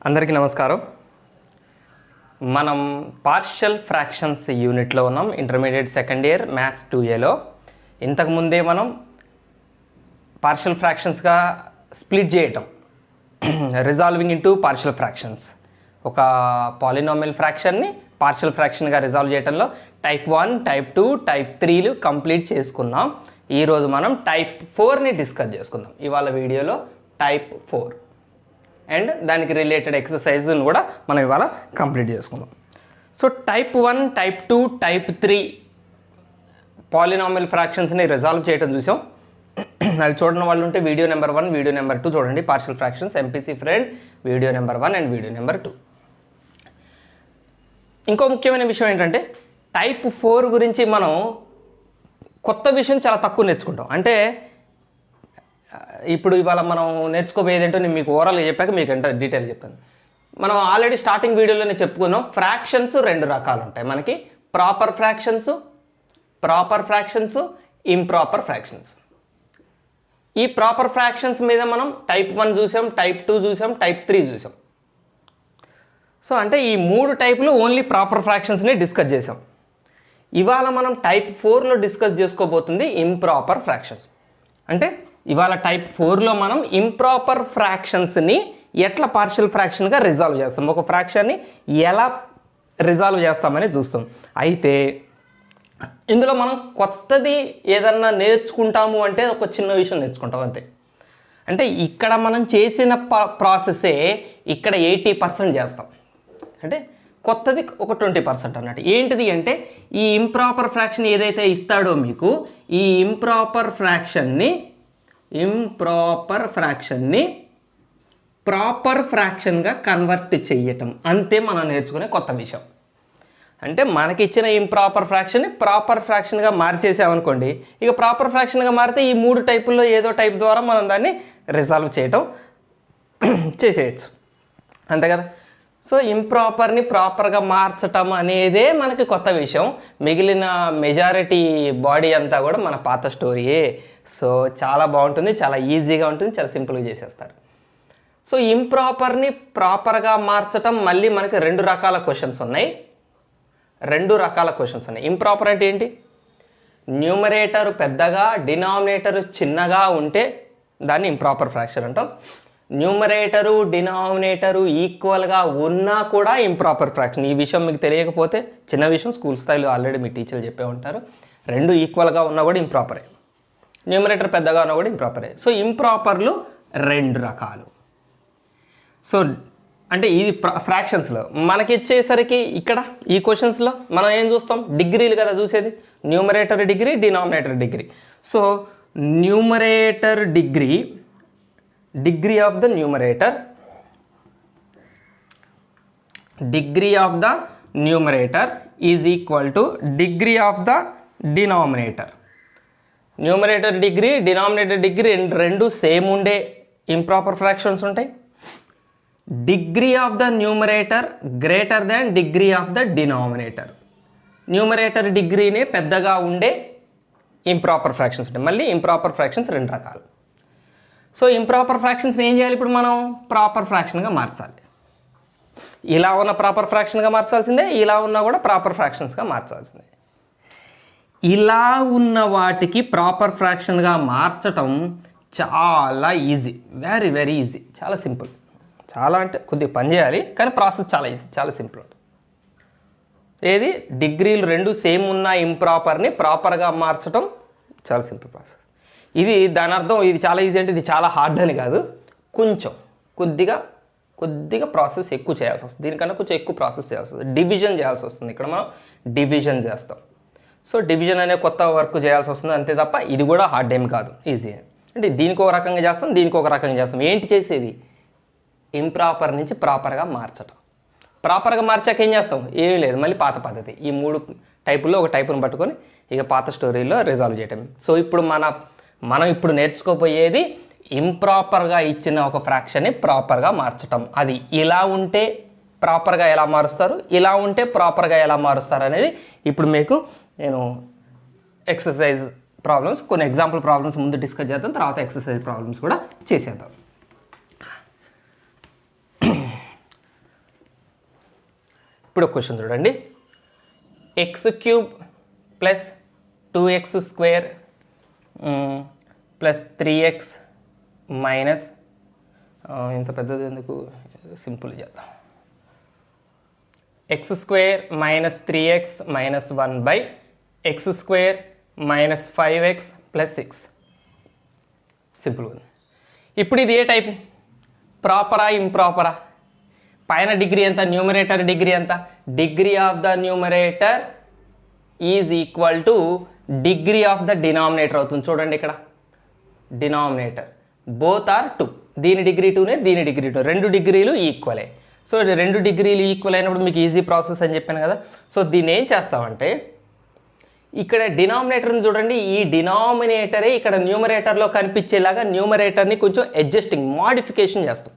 అందరికీ నమస్కారం. మనం పార్షియల్ ఫ్రాక్షన్స్ యూనిట్లో ఉన్నాం. ఇంటర్మీడియట్ సెకండ్ ఇయర్ మ్యాథ్స్ 2Aలో ఇంతకుముందే మనం పార్షియల్ ఫ్రాక్షన్స్గా స్ప్లిట్ చేయటం, రిజాల్వింగ్ ఇంటూ పార్షియల్ ఫ్రాక్షన్స్, ఒక పాలినామియల్ ఫ్రాక్షన్ని పార్షియల్ ఫ్రాక్షన్గా రిజాల్వ్ చేయడంలో టైప్ 1, టైప్ 2, టైప్ 3లు కంప్లీట్ చేసుకున్నాం. ఈరోజు మనం టైప్ 4ని డిస్కస్ చేసుకుందాం. ఇవాళ వీడియోలో టైప్ 4 అండ్ దానికి రిలేటెడ్ ఎక్సర్సైజ్ని కూడా మనం ఇవాళ కంప్లీట్ చేసుకుందాం. So type 1, type 2, type 3 polynomial ఫ్రాక్షన్స్ని రిజాల్వ్ చేయడం చూసాం. అవి చూడని వాళ్ళు ఉంటే వీడియో నెంబర్ 1, వీడియో నెంబర్ 2 చూడండి. Partial fractions MPC friend video number 1 and video number 2. ఇంకో ముఖ్యమైన విషయం ఏంటంటే టైప్ 4 గురించి మనం కొత్త విషయం చాలా తక్కువ నేర్చుకుంటాం. అంటే ఇప్పుడు ఇవాళ మనం నేర్చుకోబోయేది ఏంటో నేను మీకు ఓవరాల్గా చెప్పాక మీకు అంటే డీటెయిల్ చెప్తాను. మనం ఆల్రెడీ స్టార్టింగ్ వీడియోలోనే చెప్పుకున్నాం, ఫ్రాక్షన్స్ 2 రకాలు ఉంటాయి మనకి. Proper fractions, improper fractions. ఈ ప్రాపర్ ఫ్రాక్షన్స్ మీద మనం టైప్ 1 చూసాం, టైప్ 2 చూసాం, టైప్ 3 చూసాం. సో అంటే ఈ 3 టైపులు ఓన్లీ ప్రాపర్ ఫ్రాక్షన్స్ని డిస్కస్ చేసాం. ఇవాళ మనం టైప్ 4లో డిస్కస్ చేసుకోబోతుంది ఇంప్రాపర్ ఫ్రాక్షన్స్. అంటే ఇవాళ టైప్ 4లో మనం ఇంప్రాపర్ ఫ్రాక్షన్స్ని ఎట్లా పార్షియల్ ఫ్రాక్షన్గా రిజాల్వ్ చేస్తాం, ఒక ఫ్రాక్షన్ని ఎలా రిజాల్వ్ చేస్తామని చూస్తాం. అయితే ఇందులో మనం కొత్తది ఏదన్నా నేర్చుకుంటాము అంటే ఒక చిన్న విషయం నేర్చుకుంటాం అంతే. అంటే ఇక్కడ మనం చేసిన ప్రాసెసే ఇక్కడ 80% చేస్తాం. అంటే కొత్తది ఒక 20% అన్నట్టు. ఏంటిది అంటే ఈ ఇంప్రాపర్ ఫ్రాక్షన్ ఏదైతే ఇస్తాడో మీకు, ఈ ఇంప్రాపర్ ఫ్రాక్షన్ని ప్రాపర్ ఫ్రాక్షన్గా కన్వర్ట్ చేయటం, అంతే మనం నేర్చుకునే కొత్త విషయం. అంటే మనకి ఇచ్చిన ఇంప్రాపర్ ఫ్రాక్షన్ని ప్రాపర్ ఫ్రాక్షన్గా మార్చేసామనుకోండి, ఇక ప్రాపర్ ఫ్రాక్షన్గా మారితే ఈ 3 టైపుల్లో ఏదో టైప్ ద్వారా మనం దాన్ని రిజాల్వ్ చేయటం చేసేయచ్చు, అంతే కదా. సో ఇంప్రాపర్ని ప్రాపర్గా మార్చటం అనేదే మనకి కొత్త విషయం. మిగిలిన మెజారిటీ బాడీ అంతా కూడా మన పాత స్టోరీయే. సో చాలా బాగుంటుంది, చాలా ఈజీగా ఉంటుంది, చాలా సింపుల్గా చేసేస్తారు. సో ఇంప్రాపర్ని ప్రాపర్గా మార్చటం మళ్ళీ మనకి 2 రకాల క్వశ్చన్స్ ఉన్నాయి. ఇంప్రాపర్ అంటే ఏంటి? న్యూమరేటర్ పెద్దగా, డినామినేటర్ చిన్నగా ఉంటే దాన్ని ఇంప్రాపర్ ఫ్రాక్షన్ అంటాం. న్యూమరేటరు డినామినేటరు ఈక్వల్గా ఉన్నా కూడా ఇంప్రాపర్ ఫ్రాక్షన్. ఈ విషయం మీకు తెలియకపోతే చిన్న విషయం, స్కూల్ స్థాయిలో ఆల్రెడీ మీ టీచర్లు చెప్పే ఉంటారు. 2 ఈక్వల్గా ఉన్నా కూడా ఇంప్రాపరే, న్యూమరేటర్ పెద్దగా ఉన్నా కూడా ఇంప్రాపరే. సో ఇంప్రాపర్లు 2 రకాలు. సో అంటే ఇది ఫ్రాక్షన్స్లో మనకి ఇచ్చేసరికి ఇక్కడ ఈ క్వశ్చన్స్లో మనం ఏం చూస్తాం? డిగ్రీలు కదా చూసేది, numerator degree, denominator degree. So numerator degree of the numerator is equal to degree of the denominator. Numerator degree, denominator degree రెండు సేమ్ ఉండే ఇంప్రాపర్ ఫ్రాక్షన్స్ ఉంటాయి. Degree of the numerator greater than degree of the denominator. Numerator డిగ్రీనే పెద్దగా ఉండే improper fractions ఉంటాయి. మళ్ళీ improper fractions 2 రకాలు. So improper ఫ్రాక్షన్స్ని ఏం చేయాలి? ఇప్పుడు మనం ప్రాపర్ ఫ్రాక్షన్గా మార్చాలి. ఇలా ఉన్న ప్రాపర్ ఫ్రాక్షన్గా మార్చాల్సిందే, ఇలా ఉన్నా కూడా ప్రాపర్ ఫ్రాక్షన్స్గా మార్చాల్సిందే. ఇలా ఉన్న వాటికి ప్రాపర్ ఫ్రాక్షన్గా మార్చటం చాలా ఈజీ, వెరీ వెరీ ఈజీ, చాలా సింపుల్. చాలా అంటే కొద్దిగా పని చేయాలి, కానీ ప్రాసెస్ చాలా ఈజీ, చాలా సింపుల్. ఏది? డిగ్రీలు 2 సేమ్ ఉన్న ఇంప్రాపర్ని ప్రాపర్గా మార్చటం చాలా సింపుల్ ప్రాసెస్. ఇది దాని అర్థం ఇది చాలా ఈజీ అంటే ఇది చాలా హార్డ్ అని కాదు. కొద్దిగా ప్రాసెస్ ఎక్కువ చేయాల్సి వస్తుంది, దీనికన్నా కొంచెం ఎక్కువ ప్రాసెస్ చేయాల్సి వస్తుంది. డివిజన్ చేయాల్సి వస్తుంది. ఇక్కడ మనం డివిజన్ చేస్తాం. సో డివిజన్ అనే కొత్త వర్క్ చేయాల్సి వస్తుంది, అంతే తప్ప ఇది కూడా హార్డ్ ఏం కాదు, ఈజీ. అంటే దీనికి ఒక రకంగా చేస్తాం, దీనికి ఒక రకంగా చేస్తాం. ఏంటి చేసేది? ఇంప్రాపర్ నుంచి ప్రాపర్గా మార్చటం. ప్రాపర్గా మార్చాక ఏం చేస్తాం? ఏమీ లేదు, మళ్ళీ పాత పద్ధతి. ఈ 3 టైపుల్లో ఒక టైపును పట్టుకొని ఇక పాత స్టోరీలో రిజాల్వ్ చేయటం. సో ఇప్పుడు మనం ఇప్పుడు నేర్చుకోబోయేది ఇంప్రాపర్గా ఇచ్చిన ఒక ఫ్రాక్షన్ని ప్రాపర్గా మార్చటం. అది ఇలా ఉంటే ప్రాపర్గా ఎలా మారుస్తారు, ఇలా ఉంటే ప్రాపర్గా ఎలా మారుస్తారు అనేది ఇప్పుడు మీకు నేను ఎక్సర్సైజ్ ప్రాబ్లమ్స్, కొన్ని ఎగ్జాంపుల్ ప్రాబ్లమ్స్ ముందు డిస్కస్ చేద్దాం, తర్వాత ఎక్సర్సైజ్ ప్రాబ్లమ్స్ కూడా చేసేద్దాం. ఇప్పుడు ఒక క్వశ్చన్ చూడండి, x³ plus 2x² plus 3x minus ఇంత పెద్దది ఎందుకు, సింపుల్ చేద్దాం, x² minus 3x minus 1 by x² minus 5x plus 6. Simple ఉంది. ఇప్పుడు ఇది ఏ టైప్, ప్రాపరా ఇంప్రాపరా? పైన డిగ్రీ ఎంత, న్యూమరేటర్ డిగ్రీ ఎంత, degree of the numerator is equal to degree of the denominator అవుతుంది. చూడండి ఇక్కడ డినామినేటర్ బోత్ ఆర్ 2, దీని డిగ్రీ 2నే దీని డిగ్రీ 2, 2 డిగ్రీలు ఈక్వలే. సో 2 డిగ్రీలు ఈక్వల్ అయినప్పుడు మీకు ఈజీ ప్రాసెస్ అని చెప్పాను కదా. సో దీన్ని ఏం చేస్తామంటే ఇక్కడ డినామినేటర్ని చూడండి, ఈ డినామినేటరే ఇక్కడ న్యూమరేటర్లో కనిపించేలాగా న్యూమరేటర్ని కొంచెం అడ్జస్టింగ్ మాడిఫికేషన్ చేస్తాం.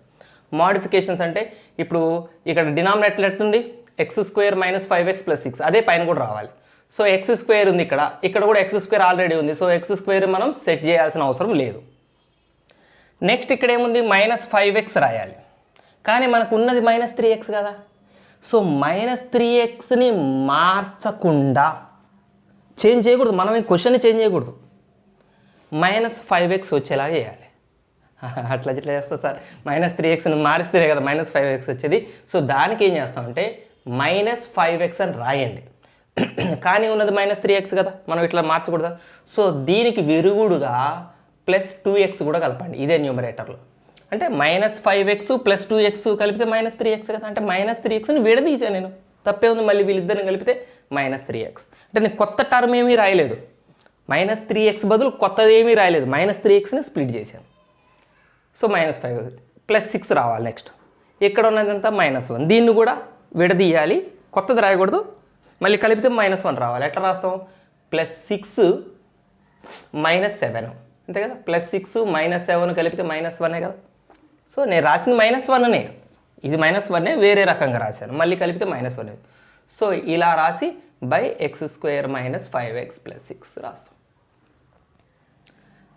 మాడిఫికేషన్స్ అంటే ఇప్పుడు ఇక్కడ డినామినేటర్ ఎట్టుంది, x² మైనస్ 5x ప్లస్ 6, అదే పైన కూడా రావాలి. సో x² ఉంది ఇక్కడ, ఇక్కడ కూడా x² ఆల్రెడీ ఉంది. సో x² మనం సెట్ చేయాల్సిన అవసరం లేదు. నెక్స్ట్ ఇక్కడ ఏముంది, మైనస్ 5x రాయాలి, కానీ మనకు ఉన్నది మైనస్ 3x కదా. సో మైనస్ 3xని మార్చకుండా చేంజ్ చేయకూడదు, మనం ఈ క్వశ్చన్ని చేంజ్ చేయకూడదు, మైనస్ 5x వచ్చేలాగా చేయాలి. అట్లా చేస్తా సార్, మైనస్ 3xని మారిస్తేనే కదా మైనస్ 5x వచ్చేది. సో దానికి ఏం చేస్తామంటే మైనస్ 5x అని రాయండి, కానీ ఉన్నది మైనస్ 3x కదా, మనం ఇట్లా మార్చకూడదా. సో దీనికి విరుగుడుగా ప్లస్ 2x కూడా కలపండి ఇదే న్యూమరేటర్లో. అంటే మైనస్ 5x ప్లస్ 2x కలిపితే మైనస్ 3x కదా, అంటే మైనస్ 3xని విడదీసాను నేను, తప్పే ఉంది. మళ్ళీ వీళ్ళిద్దరిని కలిపితే మైనస్ 3x, అంటే నేను కొత్త టర్మ్ ఏమీ రాయలేదు, మైనస్ 3x బదులు కొత్తది ఏమీ రాయలేదు, మైనస్ 3xని స్ప్లిట్ చేశాను. సో మైనస్ 5 ప్లస్ 6 రావాలి. నెక్స్ట్ ఇక్కడ ఉన్నదంతా -1, దీన్ని కూడా విడదీయాలి, కొత్తది రాయకూడదు, మళ్ళీ కలిపితే -1 రావాలి. ఎట్లా రాస్తాం, +6 -7 అంతే కదా, +6 -7 కలిపితే -1 కదా. సో నేను రాసింది -1నే, ఇది -1నే వేరే రకంగా రాశాను, మళ్ళీ కలిపితే -1. సో ఇలా రాసి by x² minus 5x plus 6 రాస్తాం.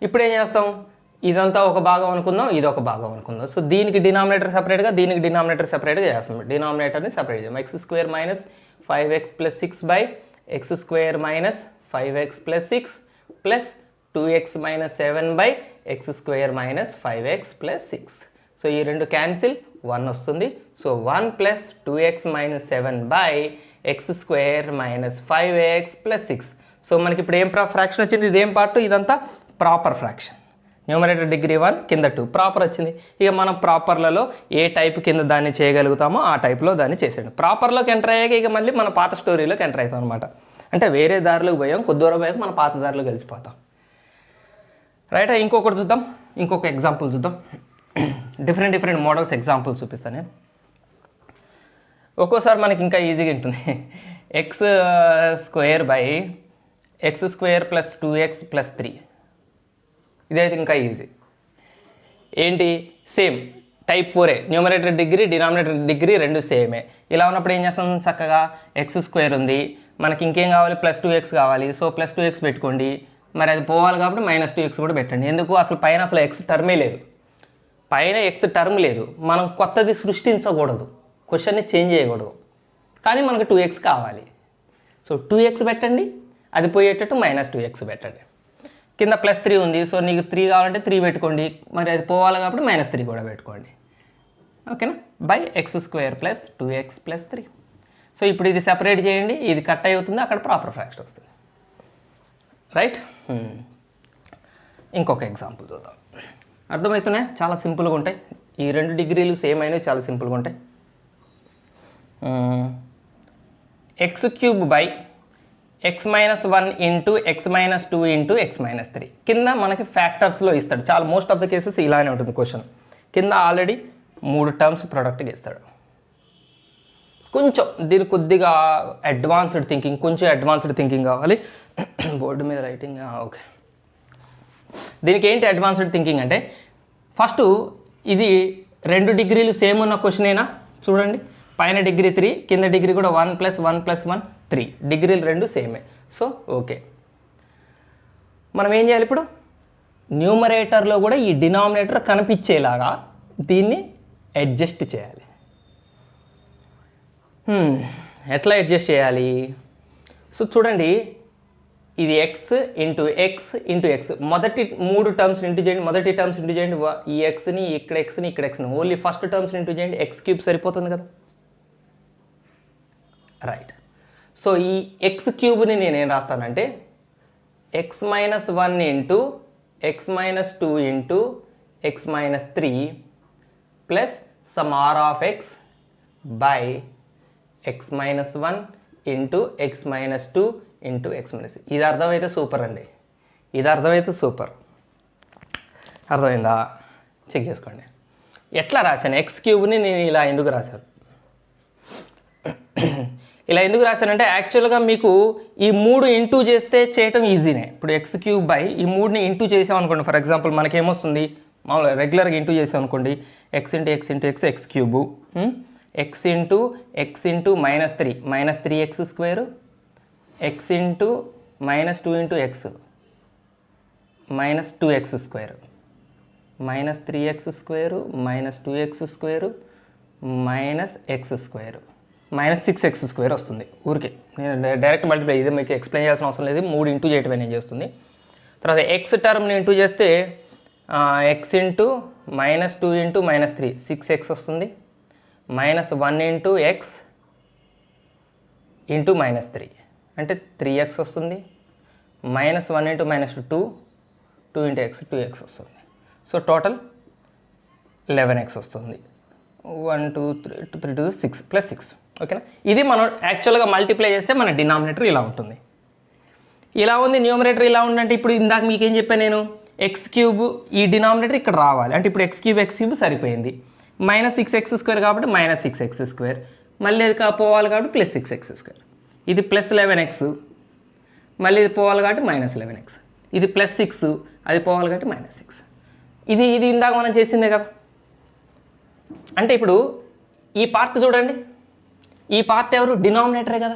ఇప్పుడు ఏం చేస్తాం, ఇదంతా ఒక భాగం అనుకుందాం, ఇది ఒక భాగం అనుకుందాం. సో దీనికి డినామినేటర్ సపరేట్గా, దీనికి డినామినేటర్ సపరేట్గా చేస్తాం. డినామినేటర్ని సపరేట్ చేద్దాం, x² minus 5x plus 6 by x² minus 5x plus 6 plus 2x minus 7 by x² minus 5x plus 6. So ఈ రెండు క్యాన్సిల్, 1 వస్తుంది. So 1 plus 2x minus 7 by x² minus 5x plus 6. So మనకి ఇప్పుడు ఏం fraction వచ్చింది, ఇదేం part, ఇదంతా proper fraction. Numerator degree 1 కింద 2 ప్రాపర్ వచ్చింది. ఇక మనం ప్రాపర్లలో ఏ టైప్ కింద దాన్ని చేయగలుగుతామో ఆ టైప్లో దాన్ని చేసేయండి. ప్రాపర్లోకి ఎంటర్ అయ్యాక ఇక మళ్ళీ మన పాత స్టోరీలోకి ఎంటర్ అవుతాం అనమాట. అంటే వేరే దారిలోకి పోయాం, కొద్ది దూరం పోయాక మన పాత దారిలో కలిసిపోతాం. రైట్, ఇంకొకటి చూద్దాం, ఇంకొక ఎగ్జాంపుల్ చూద్దాం. డిఫరెంట్ మోడల్స్ ఎగ్జాంపుల్స్ చూపిస్తాను నేను. ఒక్కోసారి మనకి ఇంకా ఈజీగా ఉంటుంది, x² by x² plus 2x plus 3, ఇదైతే ఇంకా ఈజీ. ఏంటి, సేమ్ టైప్ 4ఏ, న్యూమరేటర్ డిగ్రీ డినామినేటర్ డిగ్రీ రెండు సేమే. ఇలా ఉన్నప్పుడు ఏం చేస్తాం, చక్కగా x² ఉంది, మనకి ఇంకేం కావాలి, ప్లస్ 2x కావాలి. సో ప్లస్ 2x పెట్టుకోండి, మరి అది పోవాలి కాబట్టి -2x కూడా పెట్టండి. ఎందుకు, అసలు పైన అసలు x టర్మే లేదు, పైన x టర్మ్ లేదు, మనం కొత్తది సృష్టించకూడదు, క్వశ్చన్ని చేంజ్ చేయకూడదు, కానీ మనకు 2x కావాలి. సో 2x పెట్టండి, అది పోయేటట్టు -2x పెట్టండి. కింద +3 ఉంది, సో నీకు 3 కావాలంటే 3 పెట్టుకోండి, మరి అది పోవాలి కాబట్టి -3 కూడా పెట్టుకోండి. ఓకేనా, by x² plus 2x plus 3. So ఇప్పుడు ఇది సెపరేట్ చేయండి, ఇది కట్ అవుతుంది, అక్కడ ప్రాపర్ ఫ్రాక్షన్ వస్తుంది. రైట్, ఇంకొక ఎగ్జాంపుల్ చూద్దాం. అర్థమవుతున్నాయి, చాలా సింపుల్గా ఉంటాయి. ఈ 2 డిగ్రీలు సేమ్ అయినవి, చాలా సింపుల్గా ఉంటాయి. x³ by x-1 into x-2 into x-3. కింద మనకి ఫ్యాక్టర్స్లో ఇస్తాడు, చాలా మోస్ట్ ఆఫ్ ద కేసెస్ ఇలానే ఉంటుంది క్వశ్చన్. కింద ఆల్రెడీ 3 టర్మ్స్ ప్రోడక్ట్గా ఇస్తాడు. కొంచెం దీని కొద్దిగా అడ్వాన్స్డ్ థింకింగ్ కావాలి. బోర్డు మీద రైటింగ్ ఓకే. దీనికి ఏంటి అడ్వాన్స్డ్ థింకింగ్ అంటే, ఫస్ట్ ఇది 2 డిగ్రీలు సేమ్ ఉన్న క్వశ్చన్ అయినా చూడండి, పైన డిగ్రీ 3, కింద డిగ్రీ కూడా 1 + 1 + 1 3, డిగ్రీలు 2 సేమే. సో ఓకే, మనం ఏం చేయాలి ఇప్పుడు, న్యూమరేటర్లో కూడా ఈ డినామినేటర్ కనిపించేలాగా దీన్ని అడ్జస్ట్ చేయాలి. ఎట్లా అడ్జస్ట్ చేయాలి? సో చూడండి, ఇది X into x into X, మొదటి 3 టర్మ్స్ ఇంటూ చేయండి, మొదటి టర్మ్స్ ఇంటూ చేయండి, ఈ ఎక్స్ని ఇక్కడ ఎక్స్ని ఇక్కడ ఎక్స్ని, ఓన్లీ ఫస్ట్ టర్మ్స్ ఇంటూ చేయండి, ఎక్స్ క్యూబ్ సరిపోతుంది కదా, రైట్. సో ఈ ఎక్స్ క్యూబ్ని నేనేం రాస్తానంటే x minus 1 into x minus 2 into x minus 3 plus some are of x by x minus 1 into x minus 2 into x minus. ఇది అర్థమైతే super అండి, ఇది అర్థమైతే సూపర్. అర్థమైందా? చెక్ చేసుకోండి. ఎట్లా రాశాను ఎక్స్ క్యూబ్ని నేను ఇలా ఎందుకు రాశాను? ఇలా ఎందుకు రాశానంటే యాక్చువల్గా మీకు ఈ 3 ఇంటూ చేస్తే చేయటం ఈజీనే. ఇప్పుడు ఎక్స్ క్యూబ్ బై ఈ 3ని ఇంటూ చేసామనుకోండి, ఫర్ ఎగ్జాంపుల్ మనకేమొస్తుంది, మామూలుగా రెగ్యులర్గా ఇంటూ చేసామనుకోండి, X into x into X X cube, X into minus 3x square, X into minus 2 into x minus 2x square, minus 3x square minus 2x square minus X square minus 6x square వస్తుంది. ఊరికే నేను direct multiply, ఇది మీకు explain చేయాల్సిన అవసరం లేదు, 3 into చేయటమే నేను చేస్తుంది. తర్వాత ఎక్స్ టర్మ్ని ఇంటూ చేస్తే X into minus 2 into minus 3 6x వస్తుంది, minus 1 into x into minus 3 అంటే 3x వస్తుంది, minus 1 into minus 2 2 into X 2x వస్తుంది. సో టోటల్ 11x వస్తుంది. 1 2 3 2 6 ప్లస్ 6. ఓకేనా? ఇది మనం యాక్చువల్గా మల్టిప్లై చేస్తే మన డినామినేటర్ ఇలా ఉంటుంది. ఇలా ఉంది, న్యూమరేటర్ ఇలా ఉందంటే ఇప్పుడు ఇందాక మీకేం చెప్పాను నేను, ఎక్స్ క్యూబ్ ఈ డినామినేటర్ ఇక్కడ రావాలి అంటే ఇప్పుడు ఎక్స్ క్యూబ్ సరిపోయింది. మైనస్ 6x స్క్వేర్ కాబట్టి మైనస్ 6x స్క్వేర్, మళ్ళీ అది పోవాలి కాబట్టి ప్లస్ 6x స్క్వేర్, ఇది ప్లస్ 11x, మళ్ళీ ఇది పోవాలి కాబట్టి మైనస్ 11x, ఇది ప్లస్ 6, అది పోవాలి కాబట్టి మైనస్ 6. ఇది ఇందాక మనం చేసిందే కదా. అంటే ఇప్పుడు ఈ పార్ట్ చూడండి, ఈ పార్ట్ ఎవరు? డినామినేటరే కదా.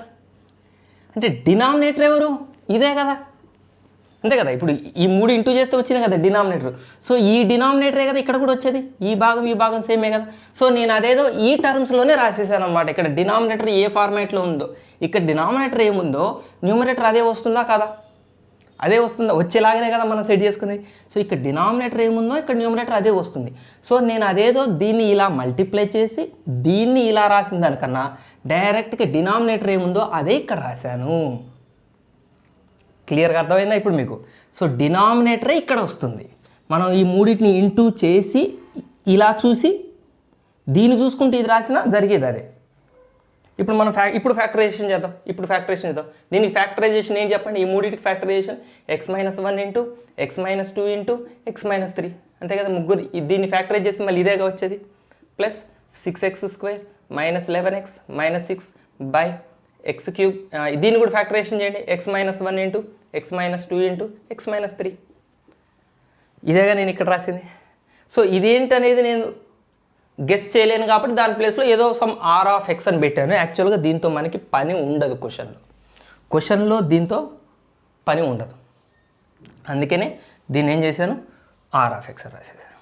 అంటే డినామినేటర్ ఎవరు? ఇదే కదా, అంతే కదా. ఇప్పుడు ఈ 3 ఇంటూ చేస్తే వచ్చింది కదా డినామినేటర్. సో ఈ డినామినేటరే కదా ఇక్కడ కూడా వచ్చేది, ఈ భాగం సేమే కదా. సో నేను అదేదో ఈ టర్మ్స్లోనే రాసేసాను అనమాట. ఇక్కడ డినామినేటర్ ఏ ఫార్మాట్లో ఉందో, ఇక్కడ డినామినేటర్ ఏముందో న్యూమరేటర్ అదే వస్తుందా కదా, అదే వస్తుందా, వచ్చేలాగానే కదా మనం సెట్ చేసుకుంది. సో ఇక్కడ డినామినేటర్ ఏముందో ఇక్కడ న్యూమరేటర్ అదే వస్తుంది. సో నేను అదేదో దీన్ని ఇలా మల్టిప్లై చేసి దీన్ని ఇలా రాసిన దానికన్నా డైరెక్ట్గా డినామినేటర్ ఏముందో అదే ఇక్కడ రాశాను. క్లియర్గా అర్థమైందా ఇప్పుడు మీకు? సో డినామినేటరే ఇక్కడ వస్తుంది. మనం ఈ 3ని ఇంటూ చేసి ఇలా చూసి దీన్ని చూసుకుంటూ ఇది రాసినా జరిగేది అదే. ఇప్పుడు మనం ఫ్యాక్టరైజేషన్ చేద్దాం. దీనికి ఫ్యాక్టరైజేషన్ ఏం చెప్పండి? ఈ 3కి factorization x minus 1 into x minus 2 into x minus 3 అంతే కదా. ముగ్గురు దీన్ని ఫ్యాక్టరైజ్ చేస్తే మళ్ళీ ఇదేగా వచ్చేది, plus 6x square minus 11x minus 6 by X cube. దీన్ని కూడా ఫ్యాక్టరైజేషన్ చేయండి, X minus 1 into x minus 2 into x minus 3. ఇదేగా నేను ఇక్కడ రాసింది. సో ఇదేంటనేది నేను గెస్ చేయలేను కాబట్టి దాని ప్లేస్లో ఏదో సమ్ ఆర్ ఆఫ్ ఎక్స్ అని పెట్టాను. యాక్చువల్గా దీంతో మనకి పని ఉండదు, క్వశ్చన్లో దీంతో పని ఉండదు. అందుకనే దీన్ని ఏం చేశాను, ఆర్ ఆఫ్ ఎక్స్ అని రాసేసాను.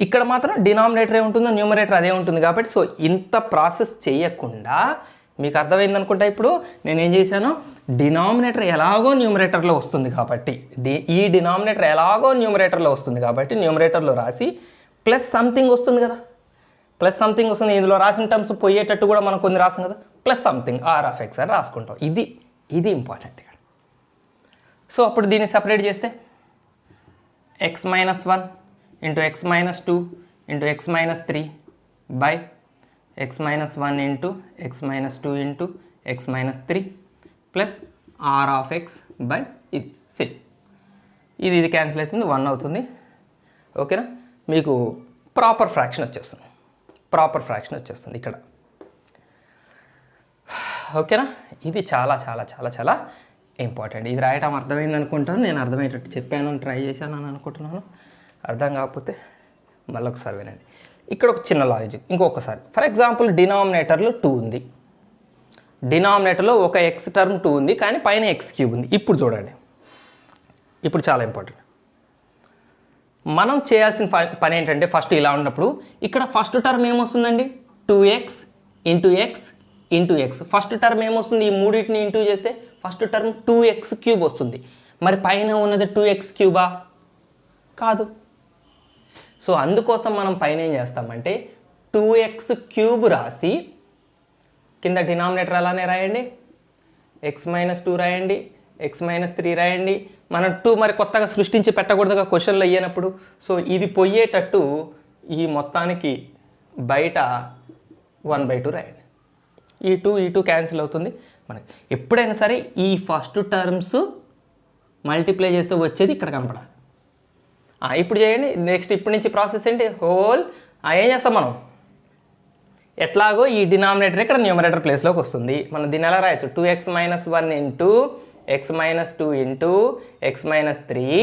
ఇక్కడ మాత్రం డినామినేటరే ఉంటుందో న్యూమరేటర్ అదే ఉంటుంది కాబట్టి సో ఇంత ప్రాసెస్ చేయకుండా మీకు అర్థమైంది అనుకుంటా. ఇప్పుడు నేనేం చేశాను, డినామినేటర్ ఎలాగో న్యూమరేటర్లో వస్తుంది కాబట్టి ఈ డినామినేటర్ ఎలాగో న్యూమరేటర్లో వస్తుంది కాబట్టి న్యూమరేటర్లో రాసి ప్లస్ సంథింగ్ వస్తుంది కదా, ప్లస్ సంథింగ్ వస్తుంది. ఇందులో రాసిన టర్మ్స్ పోయేటట్టు కూడా మనం కొన్ని రాసాం కదా, plus something or of X అని రాసుకుంటాం. ఇది ఇంపార్టెంట్ ఇక్కడ. సో అప్పుడు దీన్ని సపరేట్ చేస్తే x minus 1 into x minus 2 into x minus 3 by x minus 1 into x minus 2 into x minus 3 plus r of x by ఇది సేమ్. ఇది cancel అవుతుంది, 1 అవుతుంది. ఓకేనా? మీకు ప్రాపర్ ఫ్రాక్షన్ వచ్చేస్తుంది ఇక్కడ. ఓకేనా? ఇది చాలా చాలా చాలా చాలా ఇంపార్టెంట్. ఇది రాయటం అర్థమైంది అనుకుంటాను, నేను అర్థమయ్యేటట్టు చెప్పాను, ట్రై చేశాను అని అనుకుంటున్నాను. అర్థం కాకపోతే మళ్ళీ ఒకసారి వినండి. ఇక్కడ ఒక చిన్న లాజిక్ ఇంకొకసారి. ఫర్ ఎగ్జాంపుల్ డినామినేటర్లో 2 ఉంది, డినామినేటర్లో ఒక ఎక్స్ టర్మ్ 2 ఉంది, కానీ పైన ఎక్స్ క్యూబ్ ఉంది. ఇప్పుడు చూడండి, ఇప్పుడు చాలా ఇంపార్టెంట్. మనం చేయాల్సిన పని ఏంటంటే ఫస్ట్ ఇలా ఉన్నప్పుడు ఇక్కడ ఫస్ట్ టర్మ్ ఏమొస్తుందండి, 2x into x into x. First term ఏమొస్తుంది, ఈ మూడింటిని ఇంటూ చేస్తే ఫస్ట్ టర్మ్ 2x³ వస్తుంది. మరి పైన ఉన్నది 2x³ కాదు. సో అందుకోసం మనం పైన ఏం చేస్తామంటే 2x³ రాసి కింద డినామినేటర్ అలానే రాయండి, x-2 రాయండి, x-3 రాయండి. మనం 2 మరి కొత్తగా సృష్టించి పెట్టకూడదుగా క్వశ్చన్లో అయ్యేటప్పుడు. సో ఇది పోయేటట్టు ఈ మొత్తానికి బయట 1/2 రాయండి. ఈ 2 క్యాన్సిల్ అవుతుంది. మనకి ఎప్పుడైనా సరే ఈ ఫస్ట్ టర్మ్స్ మల్టిప్లై చేస్తే వచ్చేది ఇక్కడ కనపడాలి. ఇప్పుడు చేయండి. నెక్స్ట్ ఇప్పటి నుంచి ప్రాసెస్ ఏంటి, హోల్ ఏం చేస్తాం మనం, ఎట్లాగో ఈ డినామినేటర్ ఇక్కడ న్యూమరేటర్ ప్లేస్లోకి వస్తుంది. మనం దీన్ని ఎలా రాయొచ్చు, 2x-1 into x-2 into x-3.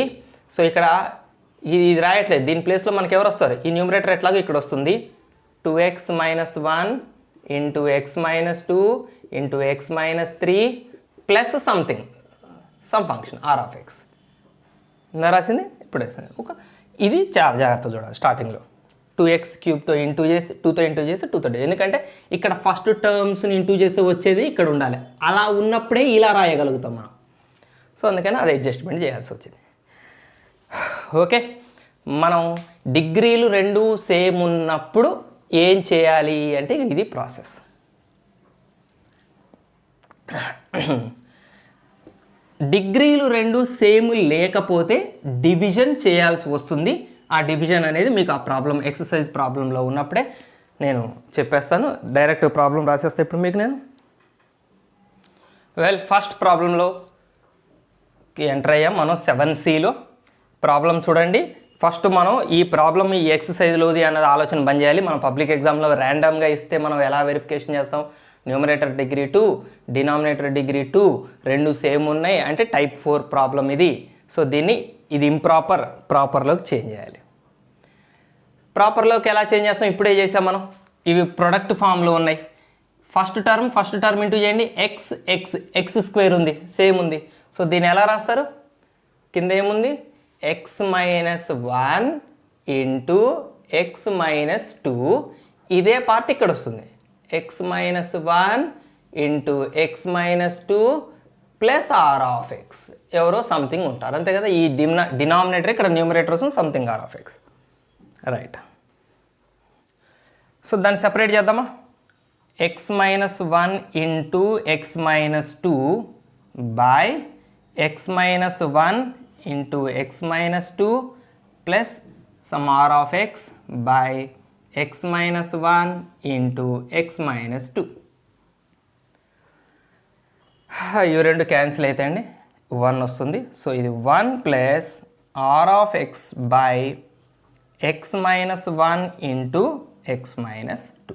So ఇక్కడ ఇది రాయట్లేదు, దీని ప్లేస్లో మనకి ఎవరు వస్తారు, ఈ న్యూమరేటర్ ఎట్లాగో ఇక్కడ వస్తుంది. 2x-1 into x-2 into x-3 plus something, sum function r(x). ఇందా రాసింది, ఇప్పుడు వేసింది. ఇది చాలా జాగ్రత్త చూడాలి. స్టార్టింగ్లో 2x³ ఇంటూ చేసి 2తో ఇంటూ చేసి 2తో, ఎందుకంటే ఇక్కడ ఫస్ట్ టర్మ్స్ని ఇంటూ చేస్తే వచ్చేది ఇక్కడ ఉండాలి. అలా ఉన్నప్పుడే ఇలా రాయగలుగుతాం మనం. సో అందుకని అది అడ్జస్ట్మెంట్ చేయాల్సి వచ్చింది. ఓకే, మనం డిగ్రీలు రెండు సేమ్ ఉన్నప్పుడు ఏం చేయాలి అంటే ఇది ప్రాసెస్. డిగ్రీలు రెండు సేమ్ లేకపోతే డివిజన్ చేయాల్సి వస్తుంది. ఆ డివిజన్ అనేది మీకు ఆ ప్రాబ్లం ఎక్సర్సైజ్ ప్రాబ్లంలో ఉన్నప్పుడే నేను చెప్పేస్తాను. డైరెక్ట్ ప్రాబ్లం రాసేస్తే ఇప్పుడు మీకు నేను ఫస్ట్ ప్రాబ్లంలో ఎంటర్ అయ్యాం మనం 7Cలో. ప్రాబ్లం చూడండి. ఫస్ట్ మనం ఈ ప్రాబ్లం ఈ ఎక్సర్సైజ్లోది అన్నది ఆలోచన బంద్ చేయాలి. మనం పబ్లిక్ ఎగ్జామ్లో ర్యాండమ్గా ఇస్తే మనం ఎలా వెరిఫికేషన్ చేస్తాం, న్యూమరేటర్ డిగ్రీ 2 డినామినేటర్ డిగ్రీ 2 రెండు సేమ్ ఉన్నాయి అంటే టైప్ 4 ప్రాబ్లం ఇది. సో దీన్ని ఇది ఇంప్రాపర్ ప్రాపర్లోకి చేంజ్ చేయాలి. ప్రాపర్లోకి ఎలా చేంజ్ చేస్తాం, ఇప్పుడే చేసాం మనం. ఇవి ప్రొడక్ట్ ఫామ్లో ఉన్నాయి. ఫస్ట్ టర్మ్ ఇంటూ చేయండి, x² ఉంది, సేమ్ ఉంది. సో దీన్ని ఎలా రాస్తారు, కింద ఏముంది, x-1 ఇంటూ x-2. ఇదే పార్ట్ ఇక్కడ వస్తుంది, x-1 into x-2 plus r(x). ఎవరో సంథింగ్ ఉంటారు అంతే కదా. ఈ డినామినేటర్ ఇక్కడ న్యూమరేటర్ వస్తుంది, సంథింగ్ r(x). రైట్. సో దాన్ని సెపరేట్ చేద్దామా, x-1 into x-2 by x-1 into x-2 plus some r(x) by x-1 into x-2. ఇవి రెండు క్యాన్సిల్ అవుతాయండి, 1 వస్తుంది. సో ఇది 1 plus r(x) by x-1 into x-2.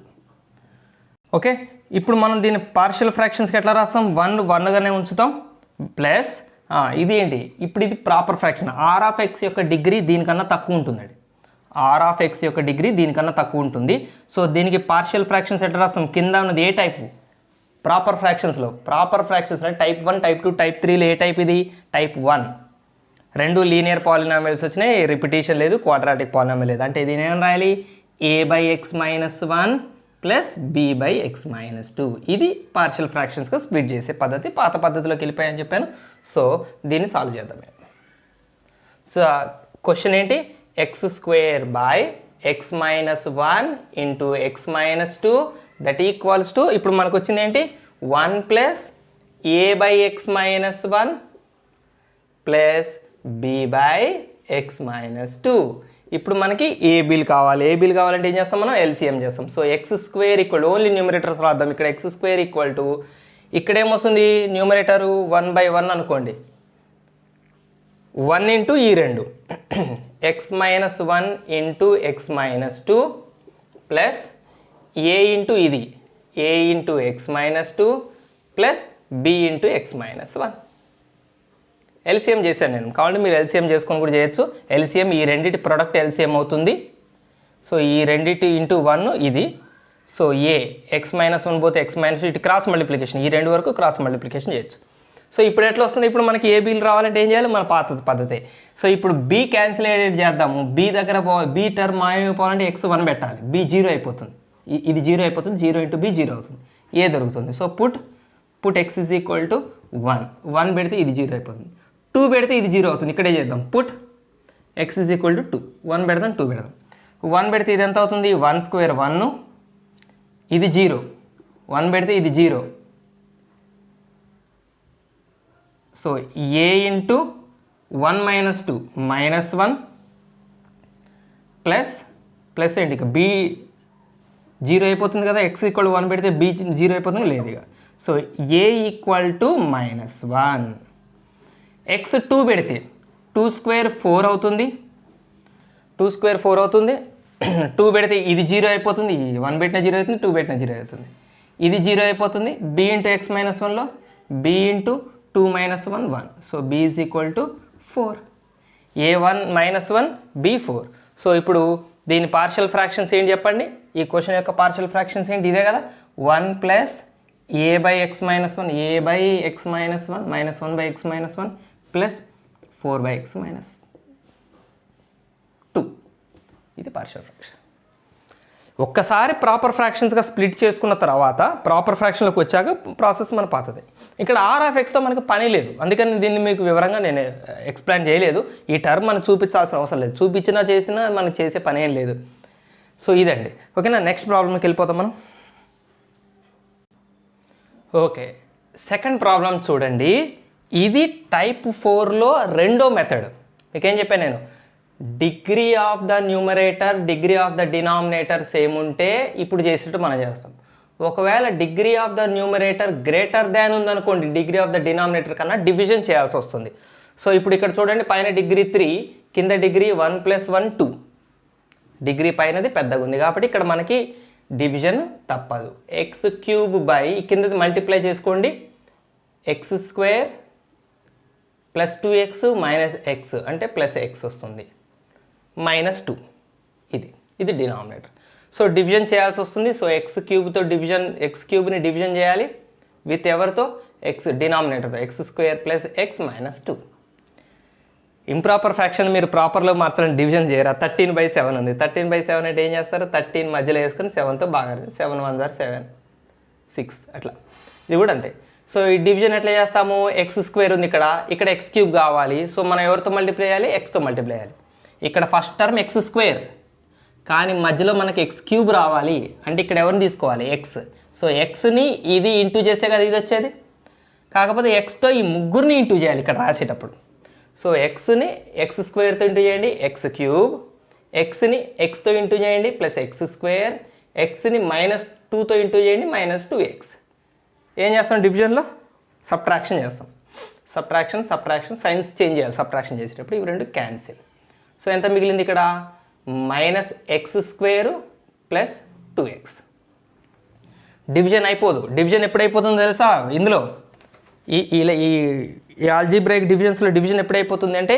Okay, ఇప్పుడు మనం దీన్ని పార్షియల్ ఫ్రాక్షన్స్కి ఎట్లా రాస్తాం, 1గానే ఉంచుతాం ప్లస్ ఇది ఏంటి, ఇప్పుడు ఇది ప్రాపర్ ఫ్రాక్షన్. r(x) యొక్క డిగ్రీ దీనికన్నా తక్కువ ఉంటుందండి. r(x) యొక్క డిగ్రీ దీనికన్నా తక్కువ ఉంటుంది. సో దీనికి పార్షియల్ ఫ్రాక్షన్స్ ఎట్లా రాస్తాం, కింద ఉన్నది ఏ టైపు, ప్రాపర్ ఫ్రాక్షన్స్లో టైప్ 1 టైప్ 2 టైప్ 3లో ఏ టైప్ ఇది, టైప్ 1. రెండు లీనియర్ పాలినామియల్స్ వచ్చినాయి, రిపిటేషన్ లేదు, క్వాడ్రాటిక్ పాలినామియల్ లేదు. అంటే ఇది నేను రాయాలి a/x-1 ప్లస్ b/x-2. ఇది పార్షియల్ ఫ్రాక్షన్స్గా స్ప్లిట్ చేసే పద్ధతి. పాత పద్ధతిలోకి వెళ్ళిపోయాయని చెప్పాను. సో దీన్ని సాల్వ్ చేద్దాం. సో క్వశ్చన్ ఏంటి, x² by x-1 into x-2 that equals to, ఇప్పుడు మనకు వచ్చింది ఏంటి, 1 ప్లస్ a/x-1 ప్లస్ b/x-2. ఇప్పుడు మనకి ఏ బిల్ కావాలంటే ఏం చేస్తాం మనం, ఎల్సిఎం చేస్తాం. So x² equal only numerators రాద్దాం. ఇక్కడ x² ఈక్వల్ టు, ఇక్కడ ఏమొస్తుంది, న్యూమరేటరు 1/1 అనుకోండి, 1 ఇంటూ ఈ రెండు x-1 into x-2 plus a into ఇది a into x-2 plus b into x-1. LCM చేశాను నేను, కావాలంటే మీరు ఎల్సిఎం చేసుకొని కూడా చేయొచ్చు. ఎల్సిఎం ఈ రెండింటి ప్రొడక్ట్ ఎల్సిఎం అవుతుంది. సో ఈ రెండింటి ఇంటూ 1 ఇది. సో ఏ x-1 పోతే x-2 ఇటు క్రాస్ మల్టిప్లికేషన్, ఈ రెండు వరకు క్రాస్ మల్టిప్లికేషన్ చేయొచ్చు. సో ఇప్పుడు ఎట్లా వస్తుంది, ఇప్పుడు మనకి ఏ బిల్ రావాలంటే ఏం చేయాలి, మన పాత పద్ధతే. సో ఇప్పుడు బి క్యాన్సిలేట్ చేద్దాము. బి దగ్గర బి టర్మ్ మాయమైపోవాలంటే x1 పెట్టాలి, బి 0 అయిపోతుంది, ఇది 0 అయిపోతుంది, 0 ఇంటూ బి 0 అవుతుంది. ఏ దొరుకుతుంది. So put x is equal to 1 పెడితే ఇది 0 అయిపోతుంది. 2 పెడితే ఇది 0 అవుతుంది. ఇక్కడే చేద్దాం. Put x is equal to 2. 1 పెడదాం, 2 పెడదాం. 1 పెడితే ఇది ఎంత అవుతుంది? 1 స్క్వేర్ 1, ఇది 0. 1 పెడితే ఇది 0. సో ఏ ఇంటూ 1 మైనస్ 2 -1 ప్లస్ ఏంటి ఇక బి 0 అయిపోతుంది కదా. ఎక్స్ ఈక్వల్ 1 పెడితే బి 0 అయిపోతుంది, లేదు ఇక. So A equal to -1. X 2 పెడితే 2 స్క్వేర్ 4 అవుతుంది. 2 స్క్వేర్ 4 అవుతుంది. 2 పెడితే ఇది 0 అయిపోతుంది. 1 పెట్టిన 0 అవుతుంది, 2 పెట్టిన 0 అవుతుంది. ఇది 0 అయిపోతుంది. బి ఇంటూ ఎక్స్ -1లో B into 2 - 1 1. So B is equal to 4. A1 -1 B4. So ఇప్పుడు దీని పార్షియల్ ఫ్రాక్షన్స్ ఏంటి చెప్పండి. ఈ క్వశ్చన్ యొక్క పార్షియల్ ఫ్రాక్షన్స్ ఏంటి? ఇదే కదా. 1 plus a/x - 1 a/x - 1 -1/x - 1 plus 4/x - 2. ఇది పార్షియల్ ఫ్రాక్షన్. ఒక్కసారి ప్రాపర్ ఫ్రాక్షన్స్గా స్ప్లిట్ చేసుకున్న తర్వాత ప్రాపర్ ఫ్రాక్షన్లోకి వచ్చాక ప్రాసెస్ మన పాతది. ఇక్కడ R(x)తో మనకు పని లేదు, అందుకని దీన్ని మీకు వివరంగా నేను ఎక్స్ప్లెయిన్ చేయలేదు. ఈ టర్మ్ మనం చూపించాల్సిన అవసరం లేదు, చూపించినా చేసినా మనకు చేసే పని ఏం లేదు. సో ఇదండి. ఓకేనా, నెక్స్ట్ ప్రాబ్లంకి వెళ్ళిపోతాం మనం. ఓకే, సెకండ్ ప్రాబ్లం చూడండి. ఇది టైప్ 4లో రెండో మెథడ్. మీకేం చెప్పాను నేను? Degree of the numerator, degree of the denominator same ఉంటే ఇప్పుడు చేసేట్టు మనం చేస్తాం. ఒకవేళ degree of the numerator greater దాన్ ఉందనుకోండి, డిగ్రీ ఆఫ్ ద డినామినేటర్ కన్నా డివిజన్ చేయాల్సి వస్తుంది. సో ఇప్పుడు ఇక్కడ చూడండి, పైన డిగ్రీ 3, కింద డిగ్రీ 1 + 1 2. డిగ్రీ పైనది పెద్దగా ఉంది కాబట్టి ఇక్కడ మనకి డివిజన్ తప్పదు. x³ బై కిందది మల్టిప్లై చేసుకోండి, x² + 2x - x అంటే +x వస్తుంది, -2. ఇది డినామినేటర్. సో డివిజన్ చేయాల్సి వస్తుంది. So x³ division, x³ division చేయాలి విత్ ఎవరితో? డినామినేటర్తో x² + x - 2. ఇంప్రాపర్ ఫ్రాక్షన్ మీరు ప్రాపర్లో మార్చాలని డివిజన్ చేయరా. 13/7 ఉంది. 13/7 అంటే ఏం చేస్తారు? 13 మధ్యలో వేసుకొని 7తో బాగా 7 1 7 6 అట్లా. ఇది కూడా అంతే. సో ఈ డివిజన్ ఎట్లా చేస్తాము? x² ఉంది ఇక్కడ x³ కావాలి. సో మనం ఎవరితో మల్టిప్లై చేయాలి? xతో మల్టిప్లై చేయాలి. ఇక్కడ ఫస్ట్ టర్మ్ x², కానీ మధ్యలో మనకి x³ రావాలి అంటే ఇక్కడ ఎవరిని తీసుకోవాలి? x. సో xని ఇది ఇంటూ చేస్తే కదా ఇది వచ్చేది. కాకపోతే xతో ఈ ముగ్గురిని ఇంటూ చేయాలి ఇక్కడ రాసేటప్పుడు. సో xని x² ఇంటూ చేయండి, x³, xని xతో ఇంటూ చేయండి +x², xని -2తో ఇంటూ చేయండి -2x. ఏం చేస్తాం? డివిజన్లో సబ్ట్రాక్షన్ చేస్తాం. సబ్ట్రాక్షన్ సైన్స్ చేంజ్ చేయాలి. సబ్ట్రాక్షన్ చేసేటప్పుడు ఇవి రెండు క్యాన్సిల్. సో ఎంత మిగిలింది ఇక్కడ? -x² + 2x. డివిజన్ అయిపోదు. డివిజన్ ఎప్పుడైపోతుందో తెలుసా? ఇందులో ఈ ఆల్జీబ్రాయిక్ డివిజన్స్లో డివిజన్ ఎప్పుడైపోతుంది అంటే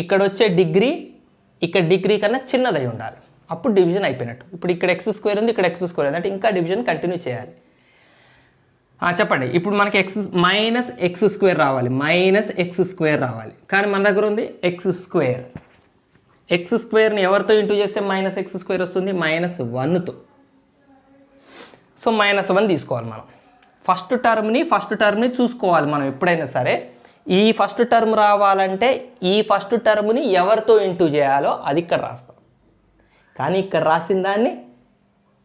ఇక్కడ వచ్చే డిగ్రీ ఇక్కడ డిగ్రీ కన్నా చిన్నదై ఉండాలి, అప్పుడు డివిజన్ అయిపోయినట్టు. ఇప్పుడు ఇక్కడ x² ఉంది, ఇక్కడ x² ఉంది అంటే ఇంకా డివిజన్ కంటిన్యూ చేయాలి. చెప్పండి. ఇప్పుడు మనకి -x² రావాలి, -x² రావాలి. కానీ మన దగ్గర ఉంది x². x²ని ఎవరితో ఇంటూ చేస్తే -x² వస్తుంది? -1తో. సో -1 తీసుకోవాలి మనం. ఫస్ట్ టర్మ్ని చూసుకోవాలి మనం ఎప్పుడైనా సరే. ఈ ఫస్ట్ టర్మ్ రావాలంటే ఈ ఫస్ట్ టర్మ్ని ఎవరితో ఇంటూ చేయాలో అది ఇక్కడ రాస్తాం. కానీ ఇక్కడ రాసిన దాన్ని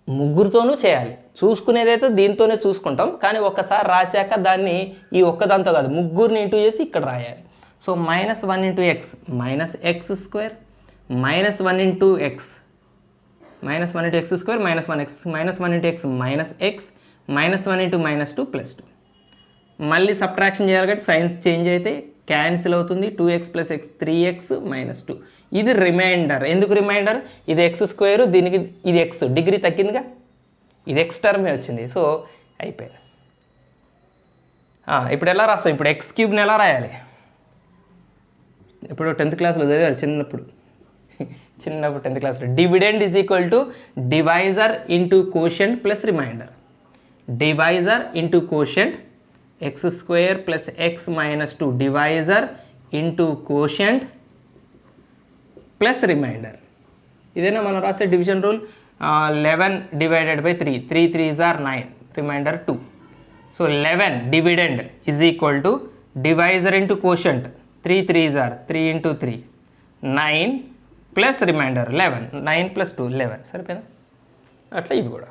ముగ్గురితోనూ చేయాలి. చూసుకునేదైతే దీంతోనే చూసుకుంటాం, కానీ ఒక్కసారి రాశాక దాన్ని ఈ ఒక్కదాంతో కాదు ముగ్గురిని ఇంటూ చేసి ఇక్కడ రాయాలి. So -1 × x -x² -1 × x -1 × x² -1 × x -x -1 × -2 + 2. మళ్ళీ సబ్ట్రాక్షన్ చేయాలి కాబట్టి సైన్స్ చేంజ్ అయితే క్యాన్సిల్ అవుతుంది. 2x + x 3x - 2. ఇది రిమైండర్. ఎందుకు రిమైండర్? ఇది x², దీనికి ఇది x. డిగ్రీ తగ్గిందిగా, ఇది x టర్మే వచ్చింది. సో అయిపోయింది. ఇప్పుడు ఎలా రాస్తాం? ఇప్పుడు x³ ఎలా రాయాలి? ఇప్పుడు 10th క్లాస్లో చదివారు చిన్నప్పుడు 10th క్లాస్లో. Dividend = divisor into quotient plus remainder. Divisor into quotient x² + x - 2 divisor into quotient plus remainder. ఇదేనా మనం రాసే division rule. 11 / 3 3 3s are 9. Remainder 2. So 11 dividend is equal to divisor into quotient 3 3s are 3 into 3 9 plus remainder 11 9 + 2 11 సరిపోయిందా. అట్లా ఇది కూడా.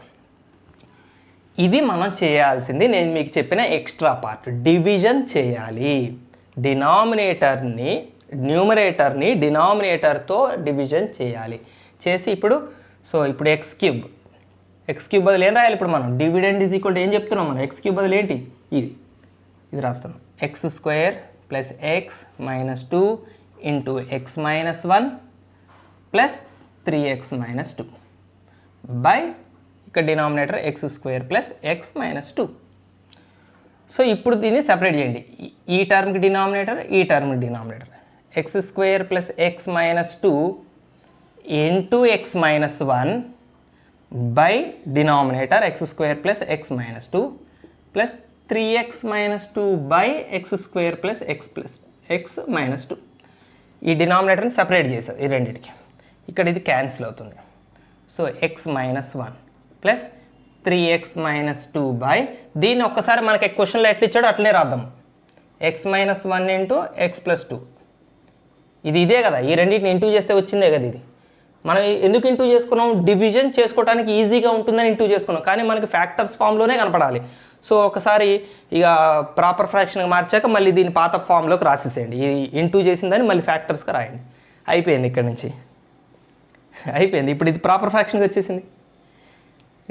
ఇది మనం చేయాల్సింది నేను మీకు చెప్పిన ఎక్స్ట్రా పార్ట్. డివిజన్ చేయాలి. న్యూమరేటర్ని డినామినేటర్తో డివిజన్ చేయాలి. చేసి ఇప్పుడు ఎక్స్ క్యూబ్ బదులు ఏం రాయాలి ఇప్పుడు మనం? డివిడెండ్ ఈజ్ ఈక్వల్ టు ఏం చెప్తున్నాం మనం? ఎక్స్ క్యూబ్ బదులు ఏంటి? ఇది రాస్తున్నాం. X square plus x minus 2 into x minus 1 plus 3x minus 2 by ఇక్కడ denominator x square plus x minus 2. So ఇప్పుడు దీన్ని సెపరేట్ చేయండి. ఈ టర్మ్కి డినామినేటర్, ఈ టర్మ్కి denominator. X square plus x minus 2 into x minus 1 by denominator x square plus x minus 2 plus 3x minus 2 by x square plus x minus 2. ఈ డినామినేటర్ని separate చేశారు ఈ రెండింటికి. ఇక్కడ ఇది క్యాన్సిల్ అవుతుంది. So X minus 1 plus 3x minus 2 by దీన్ని ఒక్కసారి మనకి క్వశ్చన్లో ఎట్లా ఇచ్చాడో అట్లనే రాద్దాం. X minus 1 into x plus 2. ఇదే కదా, ఈ రెండింటిని ఇంటూ చేస్తే వచ్చిందే కదా ఇది. మనం ఎందుకు ఇంటూ చేసుకున్నాం? డివిజన్ చేసుకోవడానికి ఈజీగా ఉంటుందని ఇంటూ చేసుకున్నాం. కానీ మనకి ఫ్యాక్టర్స్ ఫామ్లోనే కనపడాలి. సో ఒకసారి ఇక ప్రాపర్ ఫ్రాక్షన్గా మార్చాక మళ్ళీ దీన్ని పాత ఫామ్లోకి రాసేసేయండి. ఇది ఇంటూ చేసిందని మళ్ళీ ఫ్యాక్టర్స్గా రాయండి. అయిపోయింది. ఇక్కడ నుంచి అయిపోయింది. ఇప్పుడు ఇది ప్రాపర్ ఫ్రాక్షన్గా వచ్చేసింది.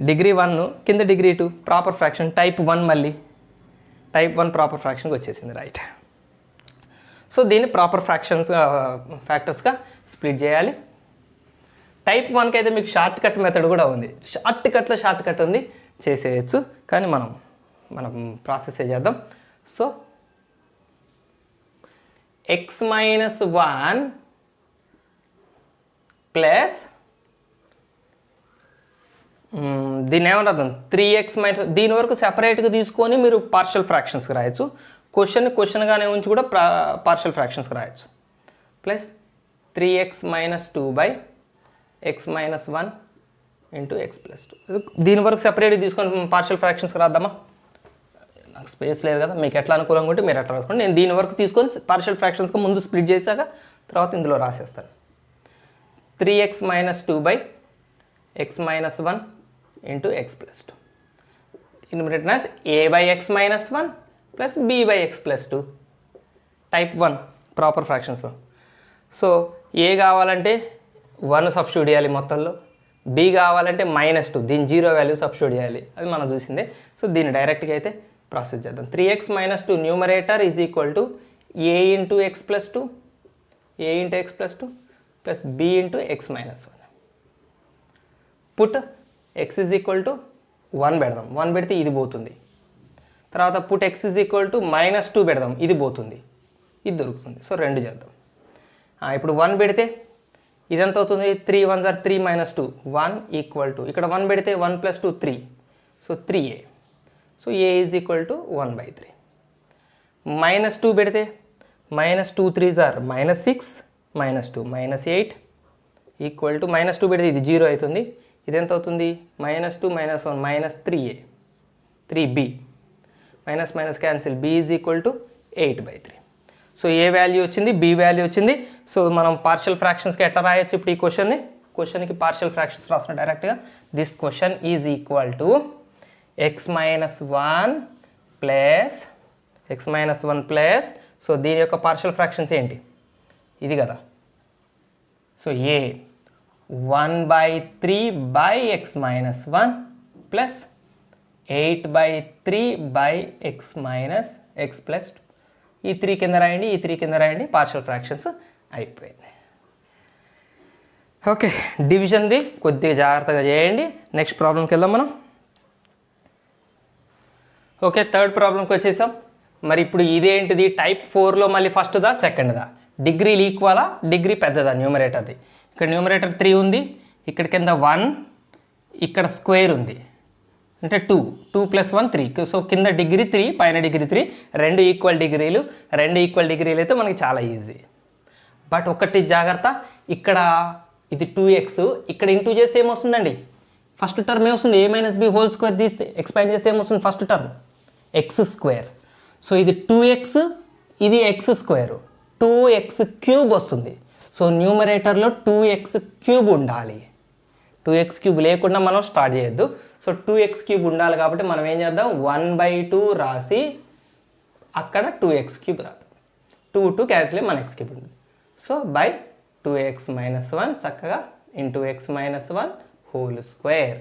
డిగ్రీ 1 కింద డిగ్రీ 2 ప్రాపర్ ఫ్రాక్షన్. టైప్ 1 మళ్ళీ టైప్ 1 ప్రాపర్ ఫ్రాక్షన్గా వచ్చేసింది. రైట్. సో దీన్ని ప్రాపర్ ఫ్యాక్టర్స్గా స్ప్లిట్ చేయాలి. టైప్ 1కి అయితే మీకు షార్ట్ కట్ మెథడ్ కూడా ఉంది. షార్ట్ కట్ ఉంది, చేసేయచ్చు. కానీ మనం ప్రాసెస్ చేద్దాం. సో ఎక్స్ మైనస్ 1 ప్లస్ దీన్ని ఏమన్నా 3x మైనస్, దీని వరకు సెపరేట్గా తీసుకొని మీరు పార్షియల్ ఫ్రాక్షన్స్కి రాయొచ్చు. క్వశ్చన్గానే ఉంచి కూడా పార్షియల్ ఫ్రాక్షన్స్కి రాయొచ్చు. Plus 3x minus 2 by x minus 1 into x plus 2. దీని వరకు సెపరేట్గా తీసుకొని పార్షియల్ ఫ్రాక్షన్స్కి రాద్దామా? నాకు స్పేస్ లేదు కదా, మీకు ఎట్లా అనుకూలంగా ఉంటే మీరు ఎట్లా రాసుకోండి. నేను దీని వరకు తీసుకొని పార్షియల్ ఫ్రాక్షన్స్కి ముందు స్ప్లిట్ చేశాక తర్వాత ఇందులో రాసేస్తాను. 3x minus 2 by x minus 1 into x plus 2. In numerator as a by x minus 1 plus b by x plus 2. Type 1 proper fractions. So A కావాలంటే 1 సబ్స్టిట్యూట్ చేయాలి మొత్తంలో, b కావాలంటే -2 దీని 0 వాల్యూ సబ్స్టిట్యూట్ చేయాలి. అది మనం చూసిందే. సో దీన్ని డైరెక్ట్గా అయితే ప్రాసెస్ చేద్దాం. 3x minus 2 numerator is equal to a into x plus 2 plus b into x minus 1. Put x is equal to 1 పెడదాం. 1 పెడితే ఇది పోతుంది. తర్వాత put x is equal to -2 పెడదాం, ఇది పోతుంది, ఇది దొరుకుతుంది. సో 2 చేద్దాం. ఇప్పుడు 1 పెడితే ఇదంతా అవుతుంది. 3 1s are 3 - 2 1 ఈక్వల్ టు ఇక్కడ 1 పెడితే 1 + 2 3. So 3a. So a is equal to 1/3. -2 పెడితే -2 3s are -6 -2 -8 ఈక్వల్ టు -2 పెడితే ఇది 0 అవుతుంది. ఇది ఎంత అవుతుంది? -2 - 1 -3a 3b minus cancel. b is equal to 8/3. So A value వచ్చింది, బి వాల్యూ వచ్చింది. సో మనం పార్షియల్ ఫ్రాక్షన్స్కి ఎట్లా రాయొచ్చు ఇప్పుడు ఈ క్వశ్చన్కి పార్షియల్ ఫ్రాక్షన్స్ రాస్తున్నాం డైరెక్ట్గా. This question is equal to X minus 1 plus so దీని యొక్క పార్షియల్ ఫ్రాక్షన్స్ ఏంటి? ఇది కదా. So A 1/3 by x minus 1 plus 8/3 by x minus X plus 2. ఈ 3 కింద రాయండి, పార్షియల్ ఫ్రాక్షన్స్ అయిపోయింది. ఓకే, డివిజన్ది కొద్దిగా జాగ్రత్తగా చేయండి. నెక్స్ట్ ప్రాబ్లంకి వెళ్దాం మనం. ఓకే, థర్డ్ ప్రాబ్లంకి వచ్చేసాం. మరి ఇప్పుడు ఇదేంటిది? టైప్ 4లో మళ్ళీ ఫస్ట్దా సెకండ్దా? డిగ్రీలు ఈక్వలా, డిగ్రీ పెద్దదా న్యూమరేటర్ది? ఇక్కడ న్యూమరేటర్ 3 ఉంది, ఇక్కడ కింద 1, ఇక్కడ స్క్వేర్ ఉంది అంటే 2 + 1 3. సో కింద డిగ్రీ 3, పైన డిగ్రీ 3, రెండు ఈక్వల్ డిగ్రీలు అయితే మనకి చాలా ఈజీ. బట్ ఒకటి జాగ్రత్త, ఇక్కడ ఇది 2x, ఇక్కడ ఇంటూ చేస్తే ఏమొస్తుందండి? ఫస్ట్ టర్మ్ ఏమొస్తుంది, ఏ మైనస్ బి హోల్ స్క్వేర్ తీస్తే ఎక్స్పాండ్ చేస్తే ఏమొస్తుంది, first term X square. So ఇది 2x, ఇది ఎక్స్ స్క్వేర్, 2x³ వస్తుంది. సో న్యూమరేటర్లో 2x³ ఉండాలి. 2x³ లేకుండా మనం స్టార్ట్ చేయొద్దు. సో 2x³ ఉండాలి కాబట్టి మనం ఏం చేద్దాం, 1/2 రాసి అక్కడ 2x³ రాదు. 2 క్యాన్సిల్ అయ్యి మన x³ ఉంటుంది. సో బై 2x - 1 చక్కగా ఇంటూ x - 1 హోల్ స్క్వేర్.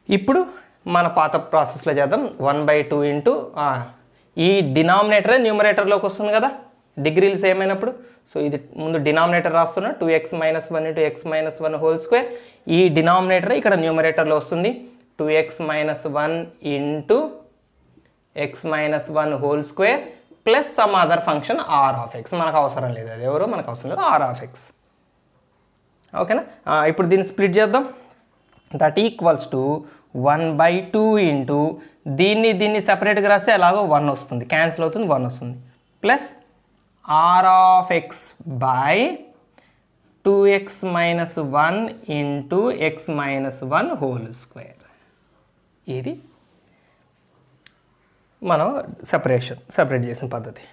ఇప్పుడు మన పాత ప్రాసెస్లో చేద్దాం. 1/2 ఇంటూ ఈ డినామినేటరే న్యూమరేటర్లోకి వస్తుంది కదా డిగ్రీలు సేమ్ అయినప్పుడు. సో ఇది ముందు డినామినేటర్ రాస్తున్నా, 2x - 1 into x - 1 whole square. ఈ డినామినేటరే ఇక్కడ న్యూమరేటర్లో వస్తుంది, 2x - 1 into x - 1 whole square plus some other function r of x. మనకు అవసరం లేదు, అది ఎవరో మనకు అవసరం లేదు, r ఆఫ్ x. ఓకేనా. ఇప్పుడు దీన్ని స్ప్లిట్ చేద్దాం. దట్ ఈక్వల్స్ టు 1/2 ఇంటూ దీన్ని సెపరేట్గా రాస్తే అలాగో 1 వస్తుంది, క్యాన్సిల్ అవుతుంది, 1 వస్తుంది, plus r of x by 2x - 1 into x - 1 whole square. ఇది మనం సెపరేట్ చేసిన పద్ధతి.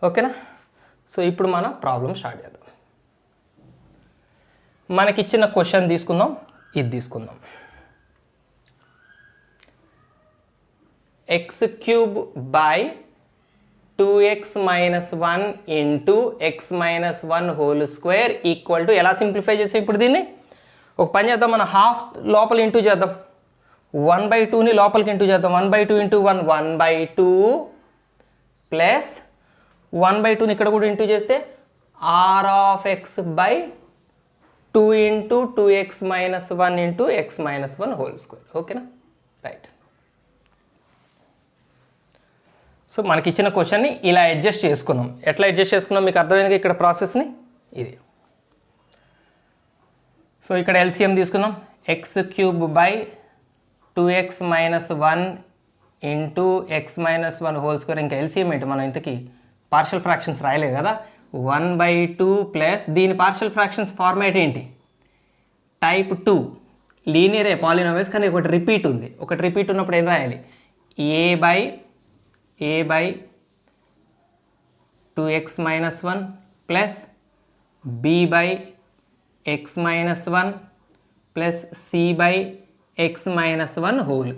ఓకేనా. సో ఇప్పుడు మనం ప్రాబ్లం స్టార్ట్ చేద్దాం. మనకిచ్చిన క్వశ్చన్ తీసుకుందాం, ఇది తీసుకుందాం. x³ by 2x - 1 into x - 1 whole square equal to, ఎలా సింప్లిఫై చేసాం ఇప్పుడు దీన్ని, ఒక పని చేద్దాం, మనం హాఫ్ లోపల ఇంటూ చేద్దాం, 1/2ని లోపలికి ఇంటూ చేద్దాం. 1/2 ఇంటూ 1 1/2 ప్లస్ 1/2ని ఇక్కడ కూడా ఇంటూ చేస్తే r of x by 2 into 2x - 1 into x - 1 whole square. ఓకేనా, రైట్. సో మనకి ఇచ్చిన క్వశ్చన్ని ఇలా అడ్జస్ట్ చేసుకున్నాం. ఎట్లా అడ్జస్ట్ చేసుకున్నాం మీకు అర్థమైంది ఇక్కడ ప్రాసెస్ని, ఇది. సో ఇక్కడ ఎల్సిఎం తీసుకున్నాం, x³ by 2x - 1 into x - 1 whole square. ఇంకా ఎల్సిఎం ఏంటి, మనం ఇంతకీ పార్షియల్ ఫ్రాక్షన్స్ రాయలేదు కదా, 1/2 ప్లస్ దీని పార్షియల్ ఫ్రాక్షన్స్ ఫార్మాట్ ఏంటి, టైప్ 2 లీనియరే పాలినామియల్స్, కానీ ఒకటి రిపీట్ ఉంది. ఒకటి రిపీట్ ఉన్నప్పుడు ఏం రాయాలి, a by 2x - 1 plus b by x - 1 plus c by x - 1 whole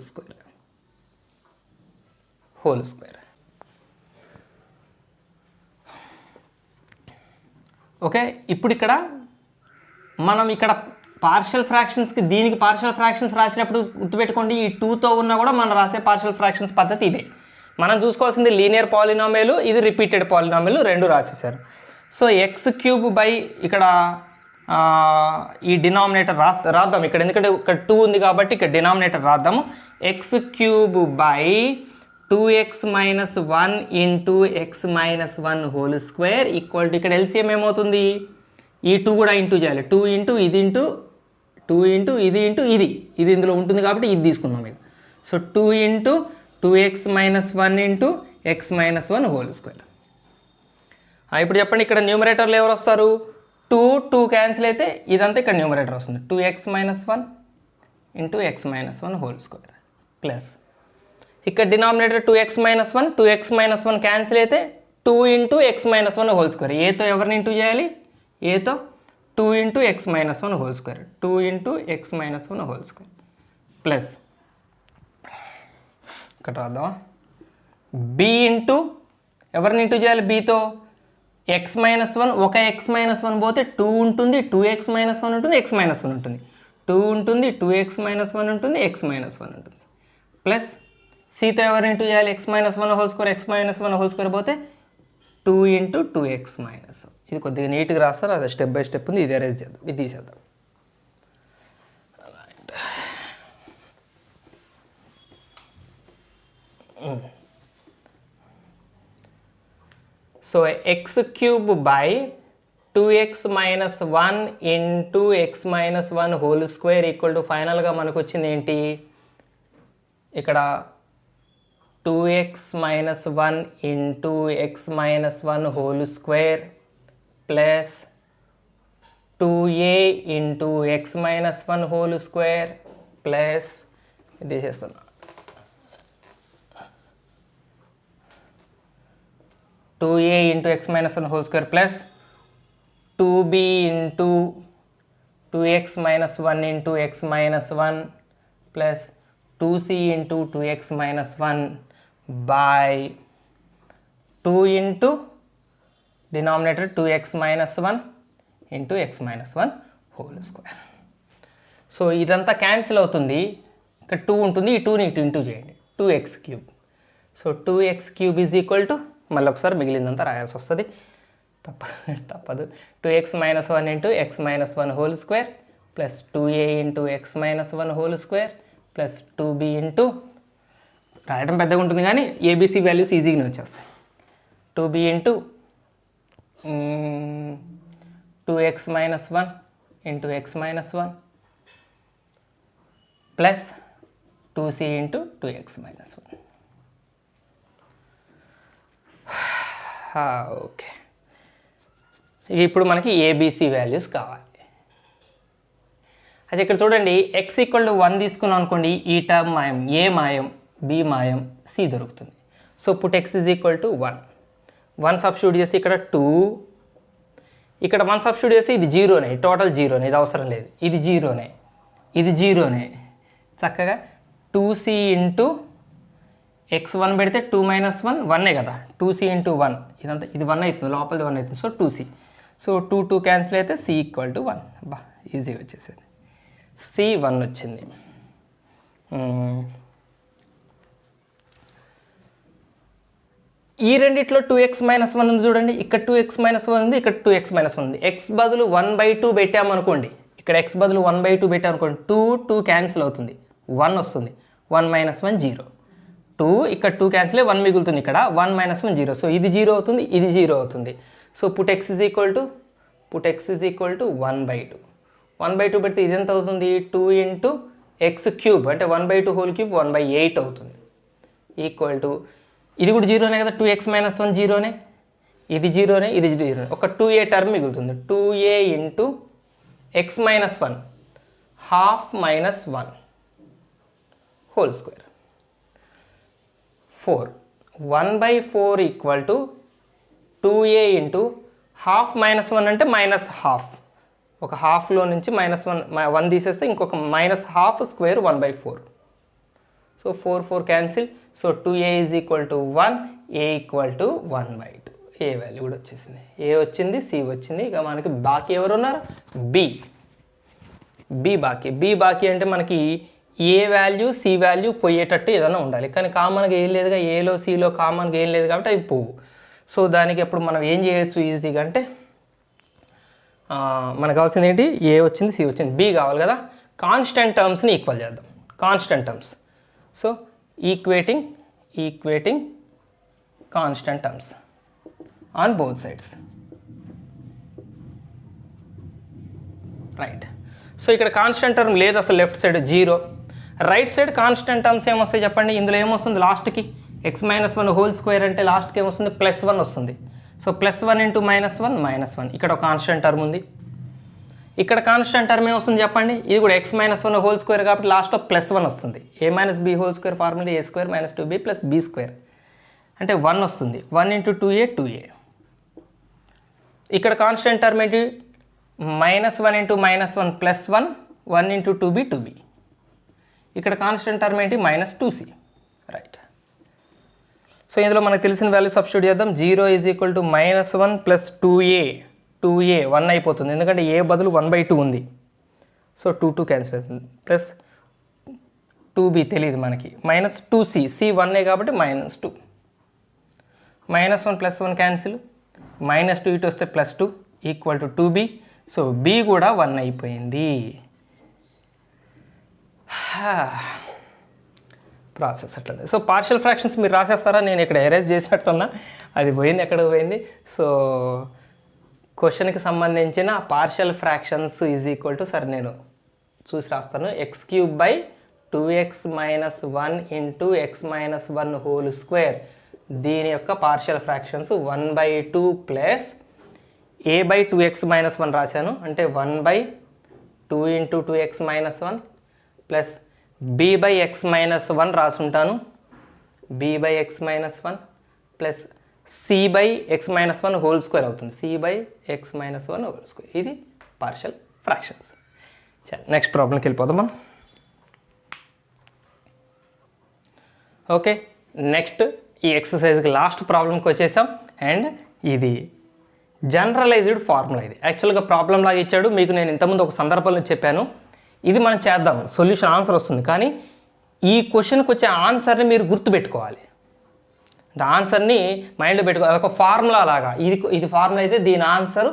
square. Okay. ఇప్పుడు ఇక్కడ మనం ఇక్కడ పార్షియల్ ఫ్రాక్షన్స్కి దీనికి పార్షియల్ ఫ్రాక్షన్స్ రాసినప్పుడు గుర్తుపెట్టుకోండి, ఈ 2తో ఉన్నా కూడా మనం రాసే పార్షియల్ ఫ్రాక్షన్స్ పద్ధతి ఇదే. మనం చూసుకోవాల్సింది లీనియర్ పాలినామియల్, ఇది రిపీటెడ్ పాలినామియల్, రెండు రాసేసారు. సో x³ బై ఇక్కడ ఈ డినామినేటర్ రాద్దాం ఇక్కడ, ఎందుకంటే ఇక్కడ 2 ఉంది కాబట్టి ఇక్కడ డినామినేటర్ రాద్దాము. x³ by 2x - 1 into x - 1 whole square equal to, ఇక్కడ ఎల్సిఎం ఏమవుతుంది, ఈ 2 కూడా ఇంటూ చేయాలి, 2 ఇంటూ ఇది ఇంటూ 2 ఇంటూ ఇది ఇంటూ ఇది ఇందులో ఉంటుంది కాబట్టి ఇది తీసుకుందాం ఇక. So 2 into 2x - 1 into x - 1 whole square. ఇప్పుడు చెప్పండి, ఇక్కడ న్యూమరేటర్లు ఎవరు వస్తారు, 2 క్యాన్సిల్ అయితే ఇదంతా ఇక్కడ న్యూమరేటర్ వస్తుంది, 2x - 1 into x - 1 whole square plus ఇక్కడ డినామినేటర్ 2x - 1 క్యాన్సిల్ అయితే 2 ఇంటూ x - 1 హోల్ స్క్వేర్. ఏతో ఎవరిని ఇంటూ చేయాలి, ఏతో 2 into x - 1 whole square, 2 into x - 1 whole square plus ఇక్కడ రాద్దామా, b ఇంటూ ఎవరిని ఇంటూ చేయాలి, bతో x - 1, ఒక x - 1 పోతే 2 ఉంటుంది, 2x - 1 ఉంటుంది, x - 1 ఉంటుంది, 2 ఉంటుంది, 2x - 1 ఉంటుంది, x - 1 ఉంటుంది, ప్లస్ cతో ఎవరిని ఇంటూ చేయాలి, x - 1 whole square, x - 1 whole square పోతే 2 ఇంటూ 2x - ఇది కొద్దిగా నీట్గా రాస్తారు, అది స్టెప్ బై స్టెప్ ఉంది, ఇది అరేంజ్ చేద్దాం, ఇది తీసేద్దాం. So x³ by 2x - 1 into x - 1 whole square equal to, ఫైనల్గా మనకు వచ్చింది ఏంటి, ఇక్కడ 2x - 1 into x - 1 whole square plus 2a into x minus 1 whole square plus ఇది చేస్తున్నా 2a into x minus 1 whole square plus 2b into 2x minus 1 into x minus 1 plus 2c into 2x minus 1 by 2 into denominator 2x minus 1 into x minus 1 whole square. So ఇదంతా cancel అవుతుంది, ఇక్కడ 2 ఉంటుంది, ఈ 2ని ఇటు into చేయండి, 2x cube. So 2x cube is equal to మళ్ళీ ఒకసారి మిగిలిందంతా రాయాల్సి వస్తుంది, తప్పదు 2x minus 1 into x minus 1 whole square plus 2a into x minus 1 whole square plus 2b into రాయడం పెద్దగా ఉంటుంది కానీ ఏబిసి వాల్యూస్ ఈజీగానే వచ్చేస్తాయి. 2b into 2x minus 1 into x minus 1 plus 2c into 2x minus 1. Okay, ఇప్పుడు మనకి ABC values కావాలి. అయితే ఇక్కడ చూడండి, ఎక్స్ ఈక్వల్ టు 1 తీసుకున్నాం అనుకోండి, ఈ టర్మ్ మాయం, ఏ మాయం, బి మాయం, సి దొరుకుతుంది. So put x is equal to 1 substitute చేస్తే ఇక్కడ 2, ఇక్కడ 1 సబ్స్టిట్యూట్ చేస్తే ఇది జీరోనే, టోటల్ జీరోనే, ఇది అవసరం లేదు, ఇది జీరోనే, ఇది జీరోనే. చక్కగా 2c ఇంటూ x1 పెడితే 2 మైనస్ 1 1 కదా, 2c ఇంటూ 1 ఇదంతా ఇది 1 అవుతుంది, లోపలిది 1 అవుతుంది. సో 2c, సో 2 క్యాన్సిల్ అయితే c ఈక్వల్ టు 1. బా ఈజీగా వచ్చేసేది, c 1 వచ్చింది. ఈ రెండిట్లో 2x మైనస్ 1 ఉంది చూడండి, ఇక్కడ 2x మైనస్ 1 ఉంది, ఇక్కడ 2x మైనస్ 1 ఉంది. x బదులు 1/2 పెట్టామనుకోండి, ఇక్కడ x బదులు 1/2 పెట్టామనుకోండి, 2 క్యాన్సిల్ అవుతుంది, 1 వస్తుంది, 1 మైనస్ 1 0, 2 ఇక్కడ 2 క్యాన్సిల్ 1 మిగులుతుంది, ఇక్కడ 1 మైనస్ 1 0. సో ఇది 0 అవుతుంది, ఇది 0 అవుతుంది. So put x is equal to 1/2. 1/2 పెడితే ఇది ఎంత అవుతుంది, 2 ఇంటూ ఎక్స్ క్యూబ్ అంటే 1/2 హోల్ క్యూబ్ 1/8 అవుతుంది. ఈక్వల్ టు ఇది కూడా జీరోనే కదా, 2x మైనస్ 1 జీరోనే, ఇది జీరోనే, ఇది జీరోనే, ఒక 2a టర్మ్ మిగులుతుంది. 2a into x minus 1 half minus 1 whole square 4. 1/4 equal to 2a into half minus 1 అంటే మైనస్ హాఫ్, ఒక హాఫ్లో నుంచి మైనస్ 1 తీసేస్తే ఇంకొక minus half square 1/4. So 4 cancel. So 2a is equal to 1, a equal to 1/2. A value కూడా వచ్చేసింది, ఏ వచ్చింది, C వచ్చింది. ఇక మనకి బాకీ ఎవరు ఉన్నారు, బి బాకీ అంటే మనకి ఏ వాల్యూ సి వాల్యూ పోయేటట్టు ఏదైనా ఉండాలి, కానీ కామన్గా ఏం లేదుగా, ఏలో సిలో కామన్గా ఏం లేదు కాబట్టి అవి పోవు. సో దానికి ఇప్పుడు మనం ఏం చేయొచ్చు ఈజీగా అంటే, మనకు కావాల్సింది ఏంటి, ఏ వచ్చింది, సి వచ్చింది, బి కావాలి కదా. కాన్స్టెంట్ టర్మ్స్ని ఈక్వల్ చేద్దాం, constant terms. So equating constant terms on both sides, right. So ఇక్కడ కాన్స్టెంట్ టర్మ్ లేదు అసలు, left side 0, right side constant terms ఏమొస్తాయి చెప్పండి. ఇందులో ఏమొస్తుంది లాస్ట్కి, ఎక్స్ మైనస్ 1 హోల్ స్క్వేర్ అంటే లాస్ట్కి ఏమొస్తుంది, +1 వస్తుంది. సో +1 ఇంటూ -1 ఇక్కడ ఒక కాన్స్టెంట్ టర్మ్ ఉంది. ఇక్కడ కాన్స్టెంట్ టర్మ్ ఏమొస్తుంది చెప్పండి, ఇది కూడా ఎక్స్ మైనస్ 1 హోల్ స్క్వేర్ కాబట్టి లాస్ట్లో +1 వస్తుంది. a minus b whole square formula a² - 2b + b² అంటే 1 వస్తుంది. 1 ఇంటూ 2a 2a. ఇక్కడ కాన్స్టెంట్ టర్మ్ ఏంటి, -1 ఇంటూ -1 +1, 1 ఇంటూ 2b 2b. ఇక్కడ కాన్స్టెంట్ టర్మ్ ఏంటి, -2c, రైట్. సో ఇందులో మనకు తెలిసిన వాల్యూ సబ్స్టిట్యూట్ చేద్దాం. 0 ఈజ్ ఈక్వల్ టు -1 + 2a 1 అయిపోతుంది, ఎందుకంటే a బదులు 1/2 ఉంది. సో 2 క్యాన్సిల్ అవుతుంది, ప్లస్ 2b తెలియదు మనకి, -2c, c 1 కాబట్టి -2, -1 + 1 క్యాన్సిల్, -2 ఇటు వస్తే +2 equal to 2b. So b కూడా 1 అయిపోయింది. ప్రాసెస్ అట్లా. సో పార్షియల్ ఫ్రాక్షన్స్ మీరు రాసేస్తారా, నేను ఇక్కడ ఎరేజ్ చేసినట్టున్నా, అది పోయింది, ఎక్కడ పోయింది. సో క్వశ్చన్కి సంబంధించిన partial fractions is equal to, సరే నేను చూసి రాస్తాను, x³ / 2x - 1 into x - 1 whole square, దీని యొక్క partial fractions 1/2 plus A by 2x minus 1 రాశాను, అంటే 1/2 into 2x minus 1 plus B by x minus 1 రాసుంటాను, B by x minus 1 plus C by x minus 1 whole square అవుతుంది, C by x minus 1 whole square. ఇది partial fractions. సరే, next ప్రాబ్లంకి వెళ్ళిపోదాం మనం. Okay, next ఈ ఎక్సర్సైజ్కి లాస్ట్ ప్రాబ్లంకి వచ్చేసాం. అండ్ ఇది జనరలైజ్డ్ ఫార్ములా. ఇది యాక్చువల్గా ప్రాబ్లం లాగా ఇచ్చాడు మీకు. నేను ఇంతకుముందు ఒక సందర్భంలో చెప్పాను, ఇది మనం చేద్దాం, సొల్యూషన్ ఆన్సర్ వస్తుంది. కానీ ఈ క్వశ్చన్కి వచ్చే ఆన్సర్ని మీరు గుర్తుపెట్టుకోవాలి. అంటే ఆన్సర్ని మైండ్లో పెట్టుకోవాలి. అదొక ఫార్ములా లాగా. ఇది ఫార్ములా అయితే దీని ఆన్సర్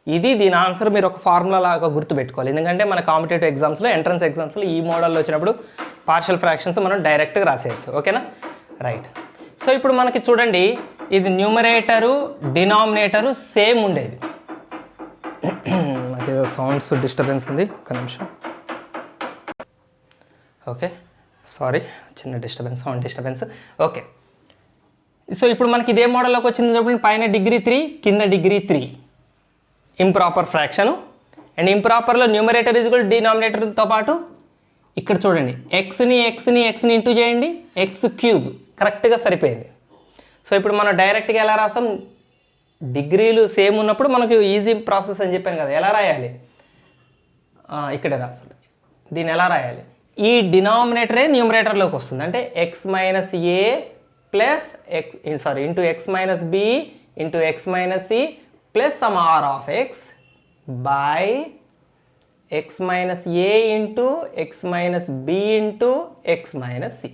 ఇది, దీని ఆన్సర్ మీరు ఒక ఫార్ములా లాగా గుర్తుపెట్టుకోవాలి. ఎందుకంటే మన కాంపిటేటివ్ ఎగ్జామ్స్లో, ఎంట్రన్స్ ఎగ్జామ్స్లో ఈ మోడల్లో వచ్చినప్పుడు పార్షియల్ ఫ్రాక్షన్స్ మనం డైరెక్ట్గా రాసేయచ్చు. ఓకేనా? రైట్. సో ఇప్పుడు మనకి చూడండి, ఇది న్యూమరేటరు డినామినేటరు సేమ్ ఉండేది. నాకు ఏదో సౌండ్స్ డిస్టర్బెన్స్ ఉంది, ఒక నిమిషం. ఓకే, సారీ, చిన్న disturbance, sound disturbance. Okay, so ఇప్పుడు మనకి ఇదే మోడల్లోకి వచ్చింది చూడండి. పైన -3 కింద -3 ఇంప్రాపర్ ఫ్రాక్షను. అండ్ ఇంప్రాపర్లో న్యూమరేటర్ ఈజ్వల్ డినామినేటర్తో పాటు ఇక్కడ చూడండి, ఎక్స్ని ఇంటూ చేయండి, x³ కరెక్ట్గా సరిపోయింది. సో ఇప్పుడు మనం డైరెక్ట్గా ఎలా రాస్తాం? డిగ్రీలు సేమ్ ఉన్నప్పుడు మనకు ఈజీ ప్రాసెస్ అని చెప్పాను కదా, ఎలా రాయాలి? ఇక్కడే రాస్తాం. దీన్ని ఎలా రాయాలి? ఈ డినామినేటరే న్యూమరేటర్లోకి వస్తుంది. అంటే x minus A plus into x minus B into x minus C plus some are of x by x minus A into x minus B into x minus c.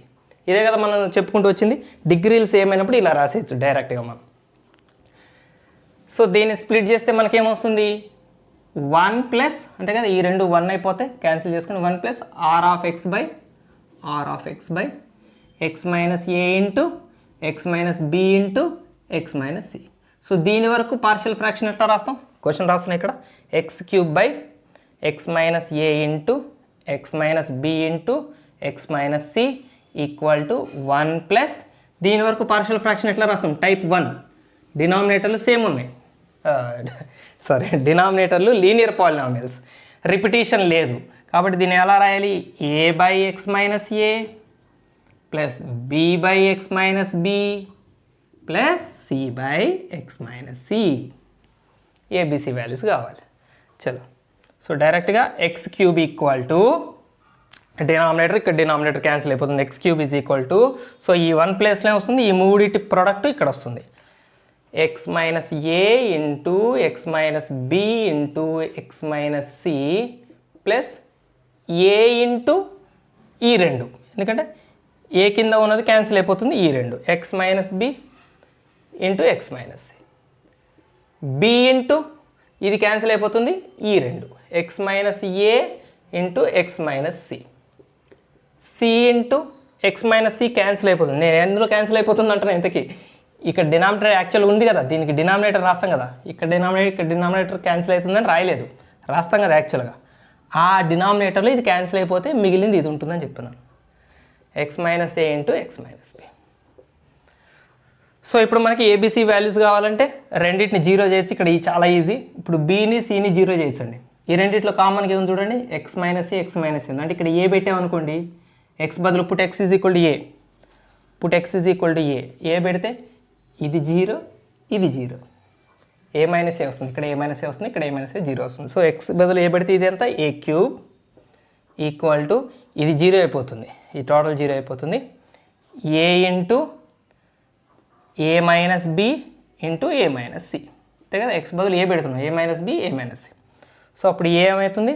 ఇదే కదా మనం చెప్పుకుంటూ వచ్చింది. డిగ్రీలు సేమ్ అయినప్పుడు ఇలా రాసేయచ్చు డైరెక్ట్గా మనం. సో దీన్ని స్ప్లిట్ చేస్తే మనకేమొస్తుంది? 1 ప్లస్, అంతే కదా, ఈ రెండు 1 అయిపోతే క్యాన్సిల్ చేసుకుని 1 plus r of x by x minus A into x minus B into x minus c. So దీని వరకు పార్షియల్ ఫ్రాక్షన్ ఎట్లా రాస్తాం? క్వశ్చన్ రాస్తున్నాయి ఇక్కడ. x³ by x minus A into x minus B into x minus c equal to 1 plus, దీని వరకు partial fraction ఎట్లా రాస్తాం? టైప్ 1. డినామినేటర్లు సేమ్ ఉన్నాయి, డినామినేటర్లు లీనియర్ పాలినామియల్స్, రిపిటీషన్ లేదు. కాబట్టి దీన్ని ఎలా రాయాలి? A by x minus A plus B by x minus B plus C by x minus C. ABC values కావాలి. చలో, సో డైరెక్ట్గా x³ ఈక్వల్ టు డినామినేటర్, ఇక్కడ డినామినేటర్ క్యాన్సిల్ అయిపోతుంది. x³ is equal to, so ఈ 1 ప్లేస్లో వస్తుంది, ఈ మూడిటి product ఇక్కడ వస్తుంది. X minus A into x minus B into x minus C plus A into ఈ రెండు, ఎందుకంటే ఏ కింద ఉన్నది క్యాన్సిల్ అయిపోతుంది, ఈ రెండు x minus B into x minus C, B into ఇది క్యాన్సిల్ అయిపోతుంది, ఈ రెండు ఎక్స్ మైనస్ ఏ into x minus C, C into x minus C cancel అయిపోతుంది. నేను ఎందులో క్యాన్సిల్ అయిపోతుంది అంటున్నా ఇంతకీ, ఇక్కడ డినామినేటర్ యాక్చువల్గా ఉంది కదా, దీనికి డినామినేటర్ రాస్తాం కదా, ఇక్కడ డినామినేటర్ క్యాన్సిల్ అవుతుందని రాయలేదు, రాస్తాం కదా యాక్చువల్గా. ఆ డినామినేటర్లో ఇది క్యాన్సిల్ అయిపోతే మిగిలింది ఇది ఉంటుందని చెప్తున్నాను, ఎక్స్ మైనస్ ఏ into x minus B. So ఇప్పుడు మనకి ఏబిసి వాల్యూస్ కావాలంటే రెండింటిని 0 చేయొచ్చు. ఇక్కడ ఈ చాలా ఈజీ. ఇప్పుడు బీని సిని 0 చేయొచ్చండి. ఈ రెండింటిలో కామన్గా ఏముంది చూడండి, x minus A x minus A. అంటే ఇక్కడ ఏ పెట్టామనుకోండి, ఎక్స్ బదులు put x is equal to A, put x is equal to A పెడితే ఇది 0 ఇది 0, ఏ మైనస్ ఏ వస్తుంది, ఇక్కడ ఏ మైనస్ ఏ వస్తుంది, ఇక్కడ ఏ మైనస్ ఏ 0 వస్తుంది. సో ఎక్స్ బదులు ఏ పెడితే ఇది ఎంత, a³ ఈక్వల్ టు ఇది 0 అయిపోతుంది, ఈ టోటల్ 0 అయిపోతుంది, a into A minus B into A minus c. అంతే కదా, ఎక్స్ బదులు ఏ పెడుతున్నాం, a minus b a minus c. సో అప్పుడు ఏ ఏమవుతుంది,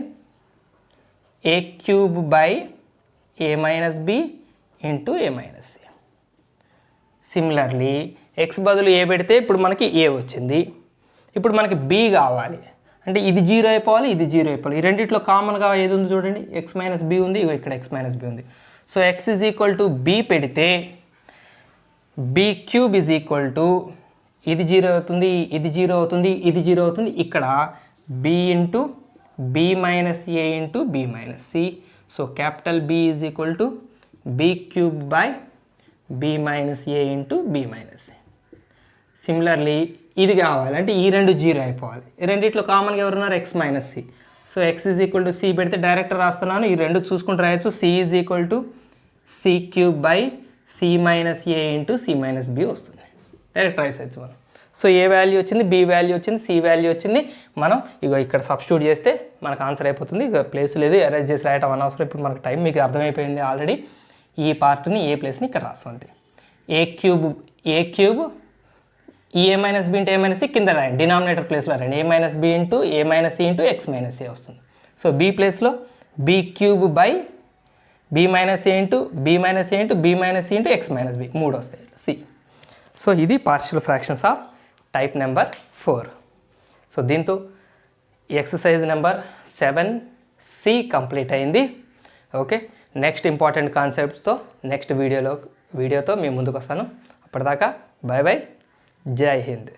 a³ by a minus B into A minus c. Similarly x బదులు ఏ పెడితే ఇప్పుడు మనకి ఏ వచ్చింది. ఇప్పుడు మనకి బి కావాలి అంటే ఇది 0 అయిపోవాలి, ఇది 0 అయిపోవాలి. ఈ రెండిట్లో కామన్గా ఏది ఉంది చూడండి, ఎక్స్ మైనస్ బి ఉంది, ఇక్కడ ఎక్స్ మైనస్ బి ఉంది. So x is equal to be పెడితే b³ ఈజ్ ఈక్వల్ టు ఇది 0 అవుతుంది, ఇది 0 అవుతుంది, ఇది 0 అవుతుంది. ఇక్కడ b into B minus A into B minus c. So capital B is equal to b³ by B minus A into B minus c. Similarly ఇది కావాలంటే ఈ రెండు జీరో అయిపోవాలి. రెండిట్లో కామన్గా ఎవరున్నారు x minus c. So x is equal to c పెడితే direct రాస్తున్నాను, ఈ రెండు చూసుకుంటూ రాయొచ్చు. C is equal to c cube by c minus A into c minus b వస్తుంది. డైరెక్ట్ రాసేయచ్చు మనం. సో ఏ వాల్యూ వచ్చింది, బి వాల్యూ వచ్చింది, సి వాల్యూ వచ్చింది. మనం ఇగో ఇక్కడ సబ్స్టిట్యూట్ చేస్తే మనకు ఆన్సర్ అయిపోతుంది. ఇక ప్లేస్ లేదు, అరేంజ్ చేసి రాయటం అనవసరం. ఇప్పుడు మనకు టైం మీకు అర్థమైపోయింది ఆల్రెడీ. ఈ పార్ట్ని ఏ ప్లేస్ని ఇక్కడ రాస్తుంది. ఏ క్యూబ్ ఈ A minus B into A minus C కింద రాయండి, డినామినేటర్ ప్లేస్లో రాయండి. A minus B into A minus C into x minus A వస్తుంది. సో బి ప్లేస్లో B cube by B minus A into B minus A into B minus C into x minus B 3 వస్తాయి C. So ఇది partial fractions of type number 4. So దీంతో exercise number 7C complete అయింది. Okay, next important కాన్సెప్ట్స్తో next వీడియోతో మీ ముందుకు వస్తాను. అప్పటిదాకా bye bye, జై హింద్.